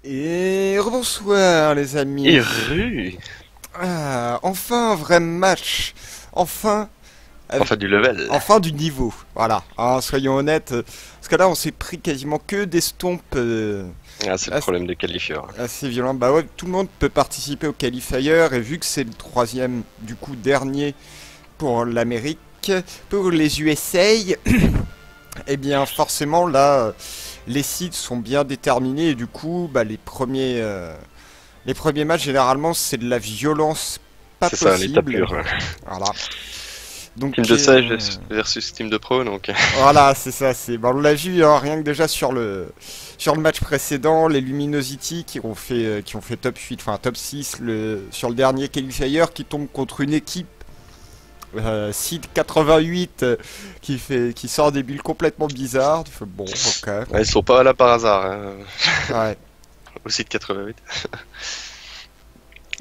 Et rebonsoir les amis. Et rue. Enfin un vrai match. Enfin, avec- Enfin du level. enfin du niveau. Voilà. Hein, soyons honnêtes. Parce que là on s'est pris quasiment que des stompes Ah, c'est le assez, problème des qualifieurs. assez violents. Bah ouais, tout le monde peut participer au qualifier et vu que c'est le troisième, du coup dernier pour l'Amérique, pour les USA, eh bien forcément là, les sites sont bien déterminés et du coup, bah les premiers matchs, généralement, c'est de la violence pas C'est ça, l'état possible. pur. Voilà. Donc, Team de sage versus team de pro, donc. voilà, c'est ça. Bon, on l'a vu, hein, rien que déjà sur le match précédent, les Luminosity qui ont fait top 8, enfin top 6 sur le dernier qualifier qui tombe contre une équipe Seed 88 qui sort des bulles complètement bizarres. Tu fais, bon, ok. Ouais, ils sont pas là par hasard, hein. Ouais. Aussi de 88.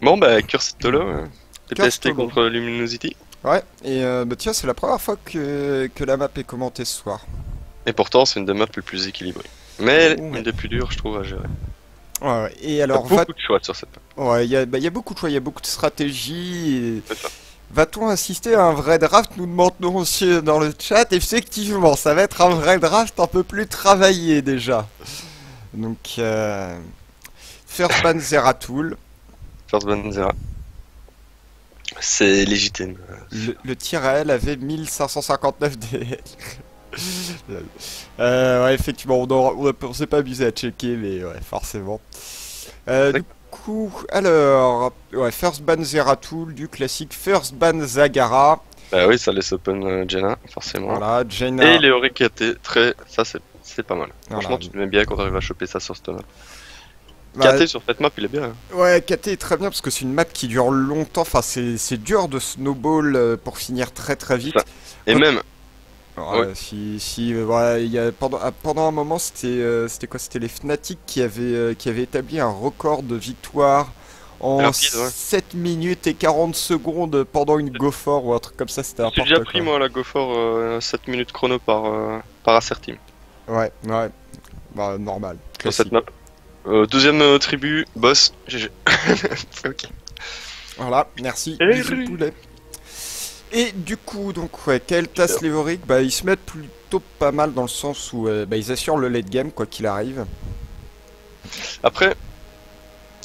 Bon, bah, Cursed Tolo, Cursed PTST Tolo. contre Luminosity. Ouais, et bah tiens, c'est la première fois que la map est commentée ce soir. Et pourtant, c'est une des maps les plus équilibrées. Mais Oh, ouais. une des plus dures, je trouve, à gérer. Ouais, ouais. Et Il y a alors, beaucoup de choix sur cette map. ouais, il y a beaucoup de choix, il y a beaucoup de stratégies. C'est ça. Va-t-on assister à un vrai draft? Nous demandons aussi dans le chat. Effectivement, ça va être un vrai draft un peu plus travaillé déjà. Donc, First Ban Zeratul. First Banzera. C'est légitime. Le tir à elle avait 1559 DL. Ouais, effectivement, on s'est pas abusé à checker, mais ouais, forcément. Du coup, alors, ouais, First Ban Zeratul, du classique First Ban Zagara. Bah oui, ça laisse open Jenna, forcément. Voilà, Jaina. Et Léoric qui a été très. Ça, c'est pas mal. Voilà. Franchement, tu te mets bien quand t'arrives à choper ça sur cette map. Bah, KT sur cette map, il est bien. Hein. ouais, KT est très bien parce que c'est une map qui dure longtemps. Enfin, c'est dur de snowball pour finir très très vite. Ça. Et Quand- même, Ouais, ouais. ouais, pendant un moment, c'était quoi? C'était les Fnatic qui avaient établi un record de victoire en Rapide, ouais. 7 minutes et 40 secondes pendant une Go for ou un truc comme ça. C'était J'ai déjà n'importe pris, quoi. moi, la Go for 7 minutes chrono par Acer Team Ouais, ouais. Bah, normal. sur cette Classique. map. Deuxième tribu, boss, GG. Ok. Voilà, merci. Et Bisous oui. poulet. Et du coup, donc ouais, Kael'thas Leoric, bah ils se mettent plutôt pas mal dans le sens où bah, ils assurent le late game quoi qu'il arrive. Après,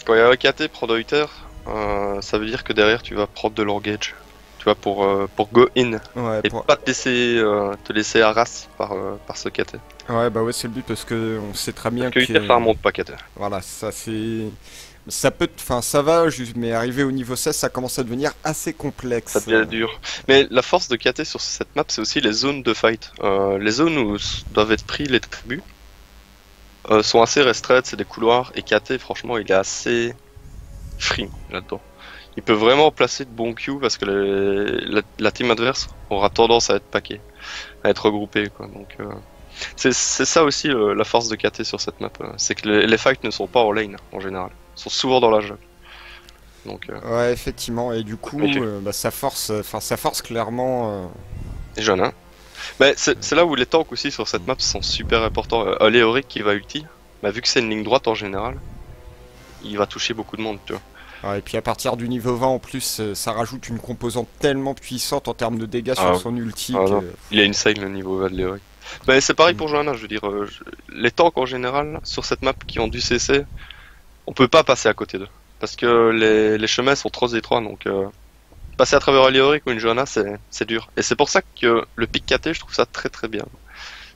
quand il y a KT, prends Deuter, ça veut dire que derrière, tu vas prendre de l'engage. Tu vois, pour go in. Ouais, Et pas te laisser harass par ce KT. ouais, bah ouais, c'est le but parce que on sait très bien Parce que UTR, ça remonte pas KT. voilà, ça peut, enfin ça va, mais arrivé au niveau 16, ça commence à devenir assez complexe. Ça devient dur. Mais la force de KT sur cette map, c'est aussi les zones de fight. Les zones où doivent être pris les tribus sont assez restreintes, c'est des couloirs. Et KT, franchement, il est assez free là-dedans. Il peut vraiment placer de bons Q parce que la team adverse aura tendance à être paquée, à être regroupée. Quoi. Donc, c'est ça aussi la force de KT sur cette map. C'est que les fights ne sont pas en lane en général. Ils sont souvent dans la jungle. Donc, Ouais, effectivement, et du coup, ok. bah, ça force clairement. Et jeune, hein. Mais c'est là où les tanks aussi sur cette map sont super importants. Léoric qui va ulti, bah, vu que c'est une ligne droite en général, il va toucher beaucoup de monde, tu vois. Ouais, et puis à partir du niveau 20 en plus, ça rajoute une composante tellement puissante en termes de dégâts Ah, sur son ulti ah que. non, il est insane le niveau de Léoric. Mais c'est pareil pour Johanna, je veux dire, les tanks en général, sur cette map qui ont du CC, on peut pas passer à côté d'eux. Parce que les chemins sont trop étroits, donc passer à travers un Léoric ou une Johanna, c'est dur. Et c'est pour ça que le pick KT, je trouve ça très très bien.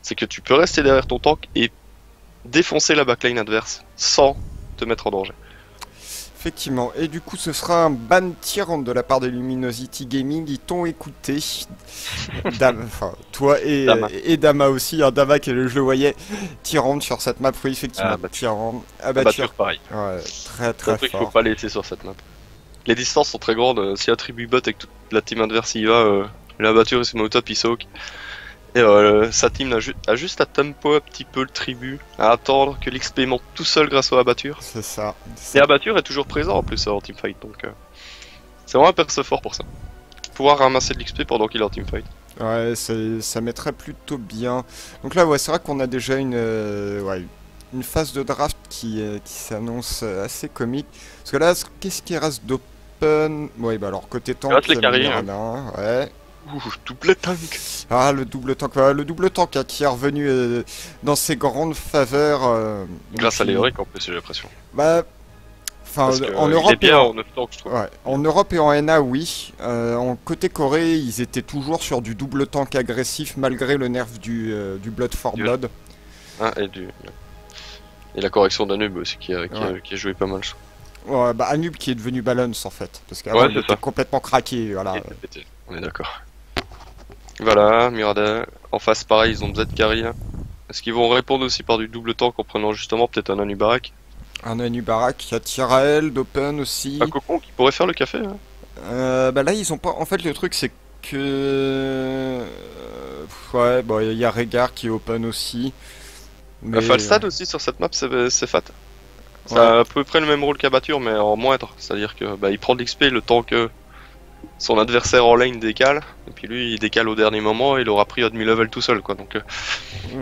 C'est que tu peux rester derrière ton tank et défoncer la backline adverse sans te mettre en danger. Effectivement, et du coup ce sera un ban tyrant de la part de Luminosity Gaming, ils t'ont écouté, enfin toi Dama. et Dama aussi, hein, Dama je le voyais, tyrant sur cette map, oui effectivement, Ah, bah, tyrant, Abatture pareil. ouais, très C'est un très truc qu'il faut fort. pas laisser sur cette map. Les distances sont très grandes, si un tribu bot et que toute la team adverse y va, l'abatture il se met au top, il soak. Et sa team a juste à tempo un petit peu le tribu, à attendre que l'XP monte tout seul grâce aux abattures. C'est ça. Et abatture est toujours présent en plus en teamfight, donc c'est vraiment un perso fort pour ça. Pouvoir ramasser de l'XP pendant qu'il est en teamfight. Ouais, ça mettrait plutôt bien. Donc là, ouais, c'est vrai qu'on a déjà ouais, une phase de draft qui s'annonce assez comique. Parce que là, qu'est-ce qui reste d'open? Ouais, bah alors côté tank, Il reste les carrés, Mirana, ouais. Double tank. Ah, le double tank, ouais, le double tank hein, qui est revenu dans ses grandes faveurs. Grâce à Léoric en plus, j'ai l'impression. Bah, enfin, en il Europe est bien en 9 tank, je trouve. ouais, en Europe et en NA, oui. En côté Corée, ils étaient toujours sur du double tank agressif malgré le nerf du Blood for Blood. Ah, et la correction d'Anub aussi qui a joué pas mal. Ouais, bah Anub qui est devenu Balance en fait. Parce qu'avant Ouais, il c'est était ça. complètement craqué, voilà. Il était pété, on est d'accord. Voilà, Mirada. En face, pareil, ils ont Z carry. Est-ce qu'ils vont répondre aussi par du double tank en prenant justement peut-être un Anubarak? Un Anubarak, il y a Tyrael, d'Open aussi. Un cocon qui pourrait faire le café. Bah là ils ont pas. En fait le truc c'est que. Ouais, bon il y a Régard qui est Open aussi. Mais... Falstad aussi sur cette map, c'est fat. Ça Ouais. a à peu près le même rôle qu'Abatture, mais en moindre. C'est-à-dire que il prend de l'XP le temps que son adversaire en lane décale, et puis lui il décale au dernier moment, et il aura pris admi level tout seul quoi. Donc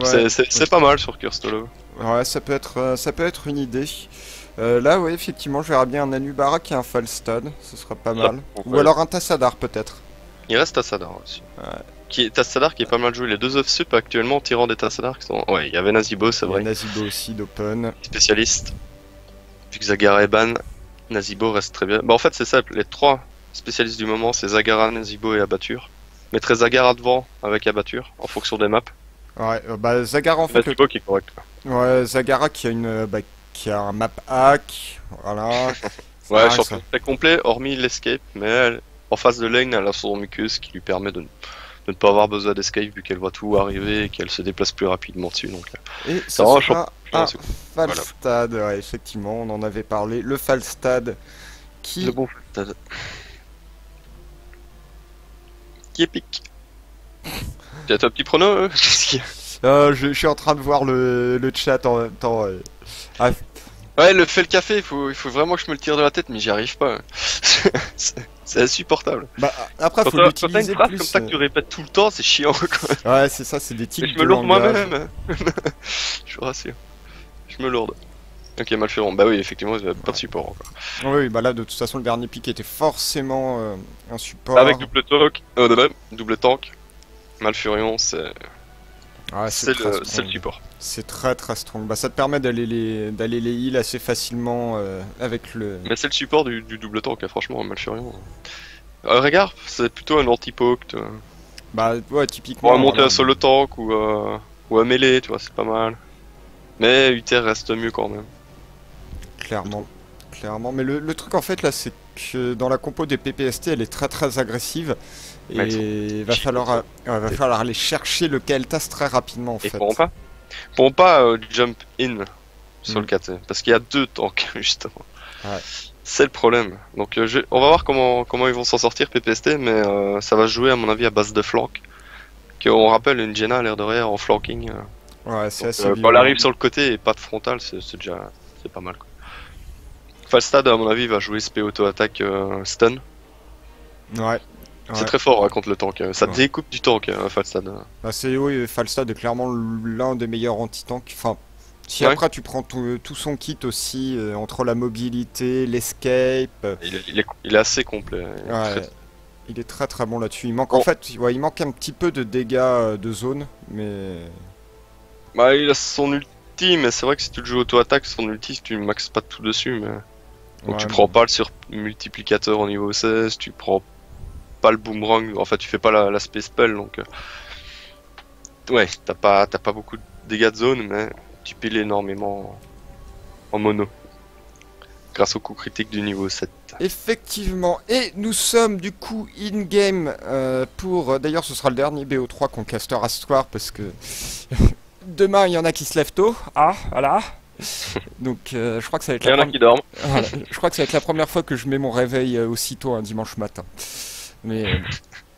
Ouais. c'est pas mal sur Curstolo. Ouais, ça peut être une idée. Là, ouais, effectivement, je verrais bien un Anubarak et un Falstad, ce serait pas mal. Ou alors un Tassadar, peut-être. Il reste Tassadar aussi. Ouais. Tassadar qui est pas mal joué. Les deux off-sup actuellement tirant des Tassadar qui sont. Ouais, il y avait Nazibo, c'est Il y a vrai. Nazibo aussi d'Open. Spécialiste. Vu que Zagara est ban, Nazibo reste très bien. Bah en fait c'est simple, les trois spécialistes du moment c'est Zagara, Nazibo et Abatture. Mettrais Zagara devant avec Abatture en fonction des maps. Ouais, bah Zagara en fait. Nazibo qui est correct. Ouais, Zagara qui a qui a un map hack, voilà. Ouais, Ah, champion très complet, hormis l'escape, mais en face de lane, elle a son mucus qui lui permet de ne pas avoir besoin d'escape vu qu'elle voit tout arriver et qu'elle se déplace plus rapidement dessus. Donc, Et c'est ça vraiment sera un c'est cool. Falstad, ouais, effectivement, on en avait parlé. Le Falstad qui... Le bon Falstad. Qui est pique. Tu as ton petit prono qu'est-ce qu'il y a je suis en train de voir le chat en même temps. Ah, Ouais, le fait le café, il faut vraiment que je me le tire de la tête, mais j'y arrive pas. C'est insupportable. bah, après, faut Quand t'as l'utiliser une phrase plus. comme ça que tu répètes tout le temps, c'est chiant quoi. Ouais, c'est ça, c'est des Et tics je de me lourde langage. moi-même. Je vous rassure. Je me lourde. Ok, Malfeuron. Bah oui, effectivement, il n'y a pas de support encore. Oui, bah là, de toute façon, le dernier pic était forcément un support. Avec double tank, Malfurion, c'est Ouais, c'est très le strong. support. C'est très très strong. Bah, ça te permet d'aller les heals assez facilement avec le. Mais c'est le support du double tank, franchement, Malfurion. Regarde, c'est plutôt un anti-poke. Bah ouais, typiquement. Pour monter voilà. un solo tank ou un mêlée, tu vois, c'est pas mal. Mais Uther reste mieux quand même. Clairement. Clairement. Mais le truc en fait là, c'est que dans la compo des PPST, elle est très très agressive. Mais elles sont Et va falloir aller chercher le Kael'thas très rapidement en Et fait. pourront pas jump in sur Mm. le 4 parce qu'il y a deux tanks justement. Ouais. C'est le problème. Donc on va voir comment ils vont s'en sortir PPST, mais ça va se jouer à mon avis à base de flank. On rappelle une Jenna à l'air de rien en flanking. Ouais, c'est Donc, assez quand elle violent. arrive sur le côté et pas de frontal, c'est pas mal quoi. Falstad à mon avis va jouer SP auto-attaque stun. Ouais. C'est Ouais. très fort contre le tank. Ça Ouais. découpe du tank Falstad. Bah c'est oui, Falstad est clairement l'un des meilleurs anti-tanks. Enfin, si Ouais. après tu prends tout son kit aussi, entre la mobilité, l'escape, Il est assez complet. ouais, il est très très bon là-dessus. Il manque Oh. en fait, ouais, il manque un petit peu de dégâts de zone, mais Bah, il a son ulti, mais c'est vrai que si tu le joues auto-attaque, son ulti, si tu ne maxes pas tout dessus, mais. Donc ouais, tu prends pas le surmultiplicateur au niveau 16, tu prends pas le boomerang, en fait tu fais pas l'aspect spell, donc. Ouais, t'as pas beaucoup de dégâts de zone, mais tu piles énormément en mono. Grâce au coup critique du niveau 7. effectivement. Et nous sommes du coup in-game pour. D'ailleurs, ce sera le dernier BO3 qu'on castera ce soir parce que demain il y en a qui se lèvent tôt. Ah, voilà. Donc, je crois que ça va être Il y en a qui dorment. Voilà. Je crois que ça va être la première fois que je mets mon réveil aussitôt un dimanche matin. Mais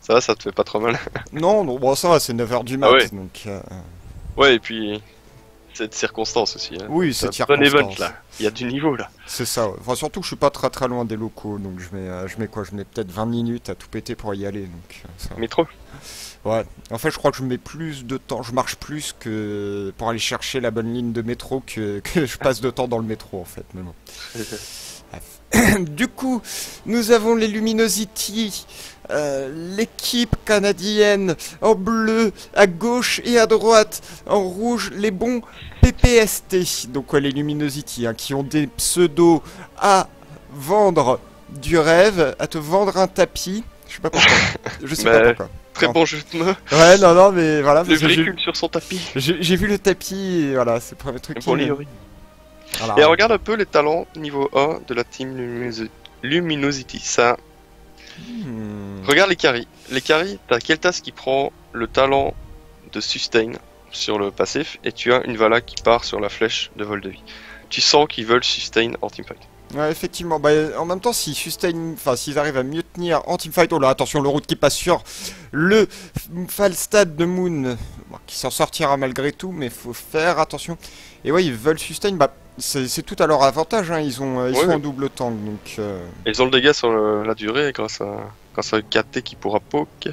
Ça te fait pas trop mal. non, bon, ça va, c'est 9h du mat. Ah ouais. Donc, Ouais, et puis. c'est de circonstance aussi. Hein. Oui, c'est un bon event circonstance. là. Il y a du niveau là. C'est ça, ouais. Enfin, surtout que je suis pas très loin des locaux, donc je mets quoi? Je mets peut-être 20 minutes à tout péter pour y aller, donc ça. Métro. Ouais, en fait, je crois que je mets plus de temps, je marche plus que pour aller chercher la bonne ligne de métro que je passe de temps dans le métro, en fait, mais bon. Du coup, nous avons les Luminosity, l'équipe canadienne en bleu à gauche et à droite, en rouge les bons PPST, donc ouais, les Luminosity, hein, qui ont des pseudos à vendre du rêve, à te vendre un tapis. Je sais pas pourquoi. Je sais pas pourquoi. Très Non. bon jeu de mots. Ouais, non, mais voilà. Le parce que véhicule sur son tapis. j'ai vu le tapis et voilà, c'est le premier truc qui Pour me- Liori. Voilà. Et regarde un peu les talents niveau 1 de la team Luminosity. Ça. Hmm. Regarde les carries. Les carries, t'as Keltas qui prend le talent de sustain sur le passif et tu as une Vala qui part sur la flèche de vol de vie. Tu sens qu'ils veulent sustain en teamfight. Ouais, effectivement. Bah, en même temps, s'ils arrivent à mieux tenir en teamfight, oh là, attention, le route qui passe sur le Falstad de Moon, bon, qui s'en sortira malgré tout, mais faut faire attention. Et ouais, ils veulent sustain, bah, c'est tout à leur avantage, hein. Ils sont Ouais. en double tank, donc. Ils ont le dégât sur la durée grâce à KT qui pourra poke.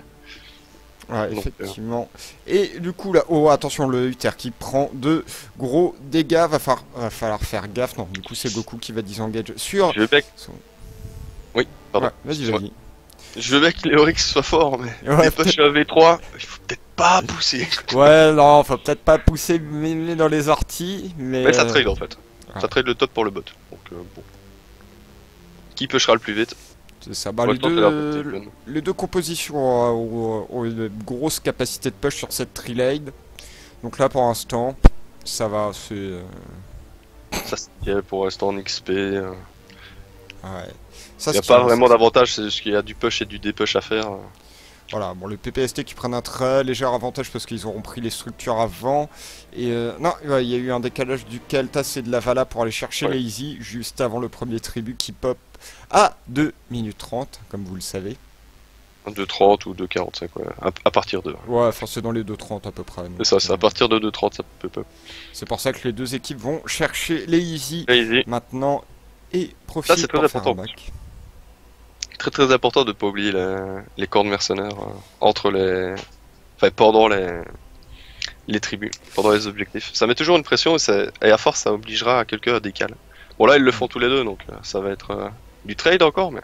Ouais, Donc, effectivement. Et du coup, là, oh, attention, le Uther qui prend de gros dégâts. Va falloir faire gaffe. Non, du coup, c'est Goku qui va disengage sur. Je veux bien que... son- Oui, pardon. Ouais, vas-y, Excuse-moi. vas-y. Je veux bien que Léorix soit fort, mais Ouais, les poches à V3, il faut peut-être pas pousser. Ouais, non, faut peut-être pas pousser mais dans les orties, mais. Mais ça trade en fait. Ah. Ça trade le top pour le bot. Donc bon. Qui pushera le plus vite? C'est ça. Bah, Pour les l'instant, c'est la petite deux, lune. les deux compositions ont une grosse capacité de push sur cette Trilade. Donc là, pour l'instant, ça va. C'est. Ça se tient pour rester en XP. Ouais. Ça, Il n'y a ce qui pas est- vraiment d'avantage, c'est juste qu'il y a du push et du dépush à faire. Voilà, bon, les PPST qui prennent un très léger avantage parce qu'ils auront pris les structures avant. Et non, ouais, il y a eu un décalage du Keltas et de la Vala pour aller chercher Ouais. les Easy juste avant le premier tribut qui pop à 2 minutes 30, comme vous le savez. 2,30 ou 2,45, ouais. À partir de. Ouais, enfin, c'est dans les 2.30 à peu près. donc, C'est ça, c'est à partir de 2,30, ça peut pas. c'est pour ça que les deux équipes vont chercher les Easy Easy. maintenant et profiter Ça, c'est très pour faire un important. back. Très très important de pas oublier les corps de mercenaires entre les. Enfin, pendant les tribus, pendant les objectifs. Ça met toujours une pression et à force, ça obligera quelqu'un à décaler. Bon, là, ils le font tous les deux, donc ça va être du trade encore, mais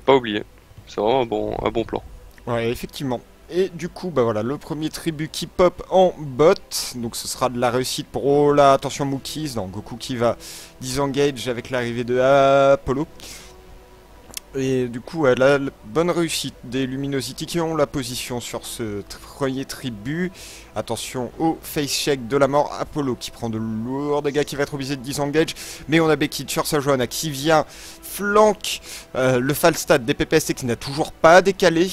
pas oublier. C'est vraiment un bon plan. Ouais, effectivement. Et du coup, bah voilà, le premier tribut qui pop en bot. Donc ce sera de la réussite pour... Oh là, attention Mookies. Non, Goku qui va disengage avec l'arrivée de Apollo. Et du coup, ouais, la bonne réussite des Luminosity qui ont la position sur ce premier tribut. Attention au face check de la mort. Apollo qui prend de lourds dégâts, qui va être obligé de disengage. Mais on a Becky sur sa Johanna qui vient flanque le Falstad des PPST qui n'a toujours pas décalé.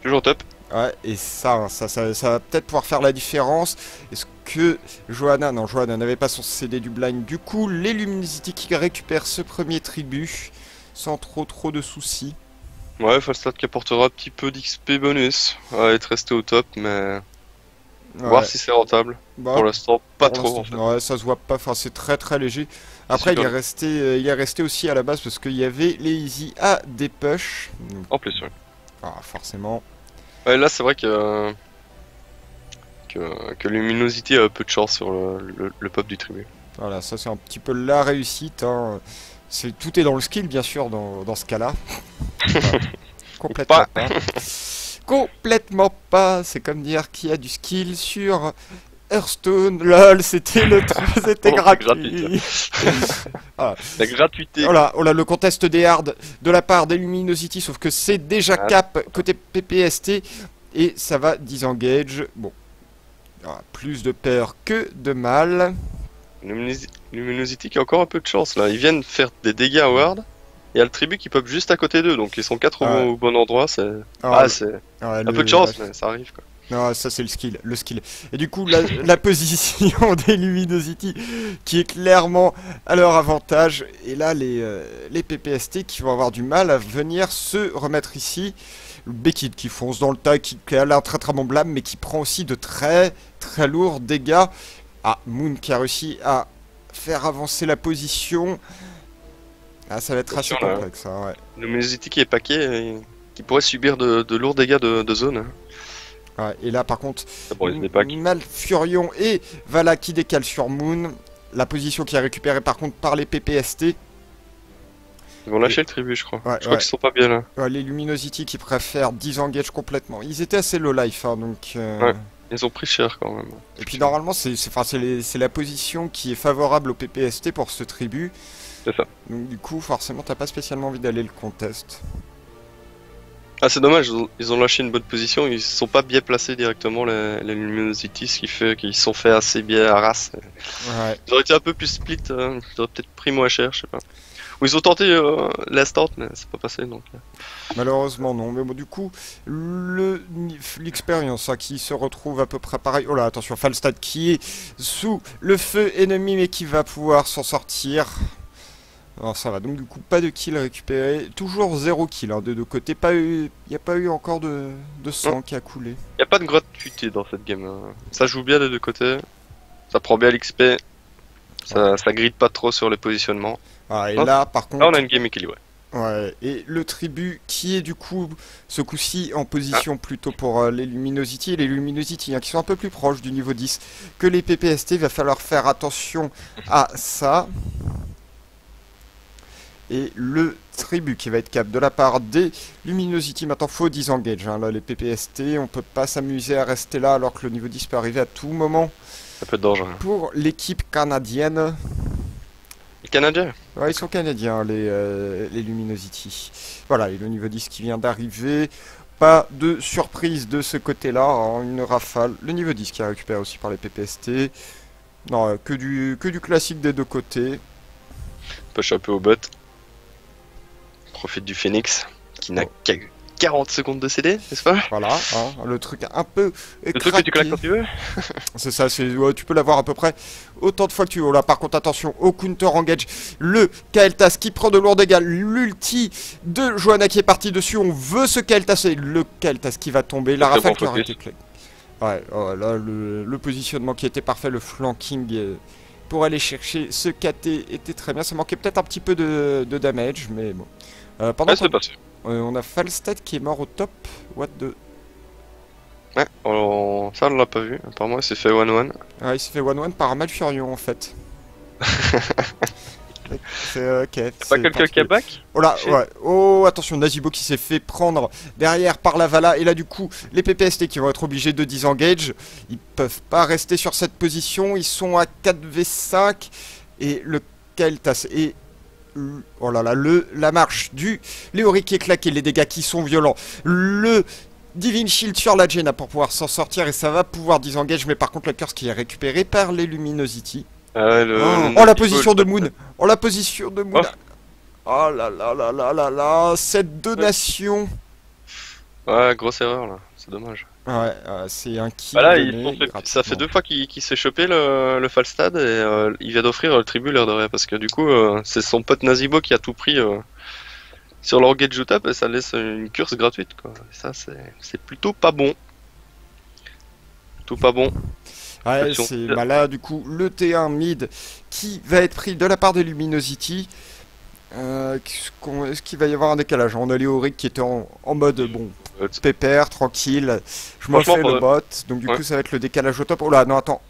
Toujours top. Ouais, et ça va peut-être pouvoir faire la différence. Est-ce que Johanna... Non, Johanna n'avait pas son CD du blind. Du coup, les Luminosity qui récupèrent ce premier tribut sans trop de soucis. Ouais, Falstad qui apportera un petit peu d'XP bonus à être resté au top, mais voir si c'est rentable. Bah, Pour l'instant, pas pour trop en l'instant, fait. ouais, ça se voit pas, enfin c'est très léger. Après super. il est resté aussi à la base parce qu'il y avait les Easy à des push. Donc, En plus, ouais. forcément. Ouais, là, c'est vrai que Luminosity a peu de chance sur le pop du tribut. Voilà, ça c'est un petit peu la réussite. Hein. Tout est dans le skill bien sûr dans ce cas-là. Enfin, complètement pas. Complètement pas. C'est comme dire qu'il y a du skill sur Hearthstone. Lol, c'était c'était Oh, gratuit. La gratuité. Voilà, le contest des hards de la part des Luminosity, sauf que c'est déjà cap côté PPST et ça va disengage. Bon, plus de peur que de mal. Luminosity qui a encore un peu de chance là. Ils viennent faire des dégâts à Ward. Il y a le tribut qui pop juste à côté d'eux, donc ils sont 4 au bon endroit. C'est un peu de chance, mais ça arrive quoi. Non, ça c'est le skill. Et du coup, la position des Luminosity qui est clairement à leur avantage. Et là, les PPST qui vont avoir du mal à venir se remettre ici. Beckid qui fonce dans le tas, qui a l'air très bon blâme, mais qui prend aussi de très lourds dégâts. Ah, Moon qui a réussi à faire avancer la position. Ah, ça va être assez Attention, là. complexe, ça, ouais. Luminosity qui est paquet et qui pourrait subir de lourds dégâts de zone. Hein. Ouais, et là, par contre, Ah bon, il n'est pas. Malfurion et Vala qui décalent sur Moon. La position qui est récupérée, par contre, par les PPST. Ils vont lâcher le tribut, je crois. Ouais, Je crois qu'ils sont pas bien là. Ouais, les Luminosity qui préfèrent disengage complètement. Ils étaient assez low life, hein, donc... Ouais. Ils ont pris cher quand même. Et puis normalement, c'est la position qui est favorable au PPST pour ce tribut. C'est ça. Donc du coup, forcément, t'as pas spécialement envie d'aller le contest. Ah, c'est dommage, ils ont lâché une bonne position, ils se sont pas bien placés directement les Luminosity, ce qui fait qu'ils se sont fait assez bien à race. Ouais. Ils auraient été un peu plus split, ils auraient peut-être pris moins cher, je sais pas. Ou ils ont tenté l'instant, mais c'est pas passé donc. Malheureusement non, mais bon du coup l'expérience hein, qui se retrouve à peu près pareil. Oh là attention, Falstad qui est sous le feu ennemi mais qui va pouvoir s'en sortir. Alors ça va, donc du coup pas de kill récupéré, toujours 0 kill hein, des deux côtés, il n'y a pas eu encore de sang qui a coulé. Y a pas de gratuité dans cette game, hein. Ça joue bien des deux côtés, ça prend bien l'XP, ça grille pas trop sur les positionnements. Ah, et là par contre... Là on a une game équilibrée. Ouais, et le tribut qui est du coup ce coup-ci en position plutôt pour les Luminosity, et les Luminosity hein, qui sont un peu plus proches du niveau 10 que les PPST, il va falloir faire attention à ça. Et le tribut qui va être cap de la part des Luminosity, maintenant faut disengage, hein, là les PPST, on peut pas s'amuser à rester là alors que le niveau 10 peut arriver à tout moment. Ça peut être dangereux. Pour l'équipe canadienne... Les Canadiens. Ouais, ils sont canadiens, les Luminosity. Voilà, et le niveau 10 qui vient d'arriver. Pas de surprise de ce côté-là, hein, une rafale. Le niveau 10 qui est récupéré aussi par les PPST. Non, que du classique des deux côtés. Push un peu au bot. Profite du Phoenix, qui n'a qu'à 40 secondes de CD, n'est-ce pas? Voilà, hein, le truc un peu Le truc que tu claques quand tu veux. C'est ça, ouais, tu peux l'avoir à peu près autant de fois que tu veux. Là, par contre, attention au counter engage. Le Kael'thas qui prend de lourds dégâts. L'ulti de Johanna qui est parti dessus. On veut ce Kael'thas et le Kael'thas qui va tomber. La rafale qui aurait été clé. Ouais, oh, là, le positionnement qui était parfait. Le flanking pour aller chercher ce KT était très bien. Ça manquait peut-être un petit peu de damage, mais bon. Pendant Ouais, c'est pas sûr. On a Falstad qui est mort au top. What the... Ouais, ça on l'a pas vu. Apparemment il s'est fait 1-1. Ah, il s'est fait 1-1 par Malfurion en fait. C'est ok. C'est pas quelqu'un qui a back? Oh là, ouais. Oh, attention, Nazibo qui s'est fait prendre derrière par la Vala. Et là, du coup, les PPST qui vont être obligés de disengage. Ils peuvent pas rester sur cette position. Ils sont à 4v5. Et le Kael'thas et... Oh là là, la marche du Léoric qui est claqué, les dégâts qui sont violents. Le Divine Shield sur la Jaina pour pouvoir s'en sortir et ça va pouvoir disengage. Mais par contre, le curse qui est récupéré par les Luminosity. Oh la position de Moon. Oh la position de Moon. Oh là là là là là là. Cette donation. Ouais, grosse erreur là, c'est dommage. Ouais, c'est un kill. Bah là, ça fait 2 fois qu'il s'est chopé le Falstad et il vient d'offrir le tribut l'air de rien parce que du coup c'est son pote Nazibo qui a tout pris sur leur gate joutap et ça laisse une curse gratuite quoi. Et ça c'est plutôt pas bon. Plutôt pas bon. Ouais, c'est bah là du coup le T1 mid qui va être pris de la part des Luminosity. Est-ce qu'il va y avoir un décalage? On a Léoric qui était en mode bon, pépère, tranquille, je m'en fais le bot, donc du coup ça va être le décalage au top. Oh là, non attends,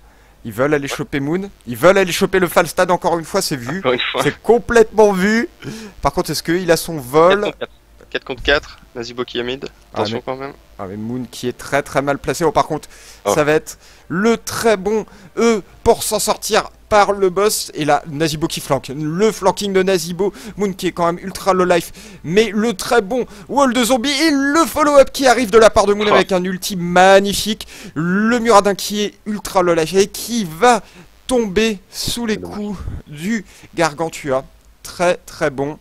ils veulent aller choper Moon, ils veulent aller choper le Falstad encore une fois, c'est vu, c'est complètement vu. Par contre, est-ce qu'il a son vol? 4 contre 4, Nazibo qui est mid, attention quand même. Ah mais Moon qui est très très mal placé. Oh par contre, ça va être le très bon pour s'en sortir par le boss. Et là, Nazibo qui flanque. Le flanking de Nazibo. Moon qui est quand même ultra low life. Mais le très bon wall de zombie. Et le follow-up qui arrive de la part de Moon avec un ulti magnifique. Le Muradin qui est ultra low life et qui va tomber sous les coups du Gargantua. Très très bon.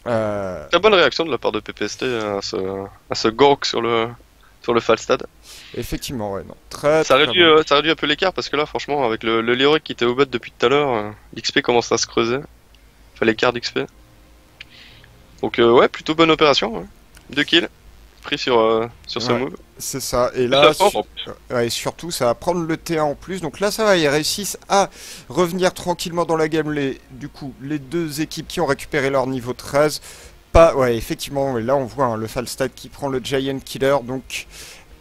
Très bonne réaction de la part de PPST à ce gork sur le Falstad. Effectivement, ouais, non. Très, ça réduit un peu l'écart parce que là, franchement, avec le Léoric qui était au bot depuis tout à l'heure, l'XP commence à se creuser. Enfin, l'écart d'XP. Donc, ouais, plutôt bonne opération. Ouais. 2 kills. pris sur ce Ouais. move. C'est ça. Et Plus là, de force, en plus. ouais, et surtout, ça va prendre le T1 en plus. Donc là, ça va, ils réussissent à revenir tranquillement dans la game. Du coup, les deux équipes qui ont récupéré leur niveau 13. Pas, ouais, effectivement, et là, on voit hein, le Falstad qui prend le Giant Killer. Donc,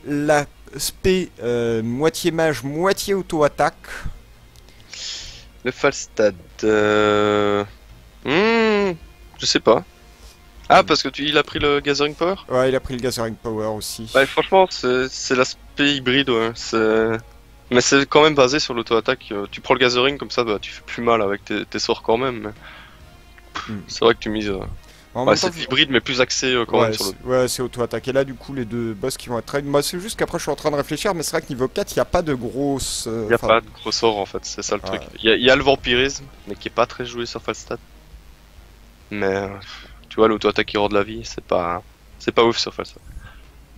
l'aspect moitié mage, moitié auto-attaque. Le Falstad. Je sais pas. Ah, parce que il a pris le Gathering Power? Ouais, il a pris le Gathering Power aussi. Ouais, franchement, c'est l'aspect hybride, ouais. Mais c'est quand même basé sur l'auto-attaque. Tu prends le Gathering, comme ça, bah, tu fais plus mal avec tes sorts quand même. Mais Mm. c'est vrai que tu mises. En Ouais, même temps, c'est hybride, mais plus axé quand ouais, même sur l'auto. ouais, c'est auto-attaque. Et là, du coup, les deux boss qui vont être trade. Moi, c'est juste qu'après, je suis en train de réfléchir, mais c'est vrai que niveau 4, il n'y a pas de grosse. Il n'y a pas de gros sorts en fait, c'est ça le Ouais. truc. Il y a le vampirisme, mais qui est pas très joué sur Falstad. Mais tu vois, l'auto-attaque qui rend de la vie, c'est pas ouf sur Falstad.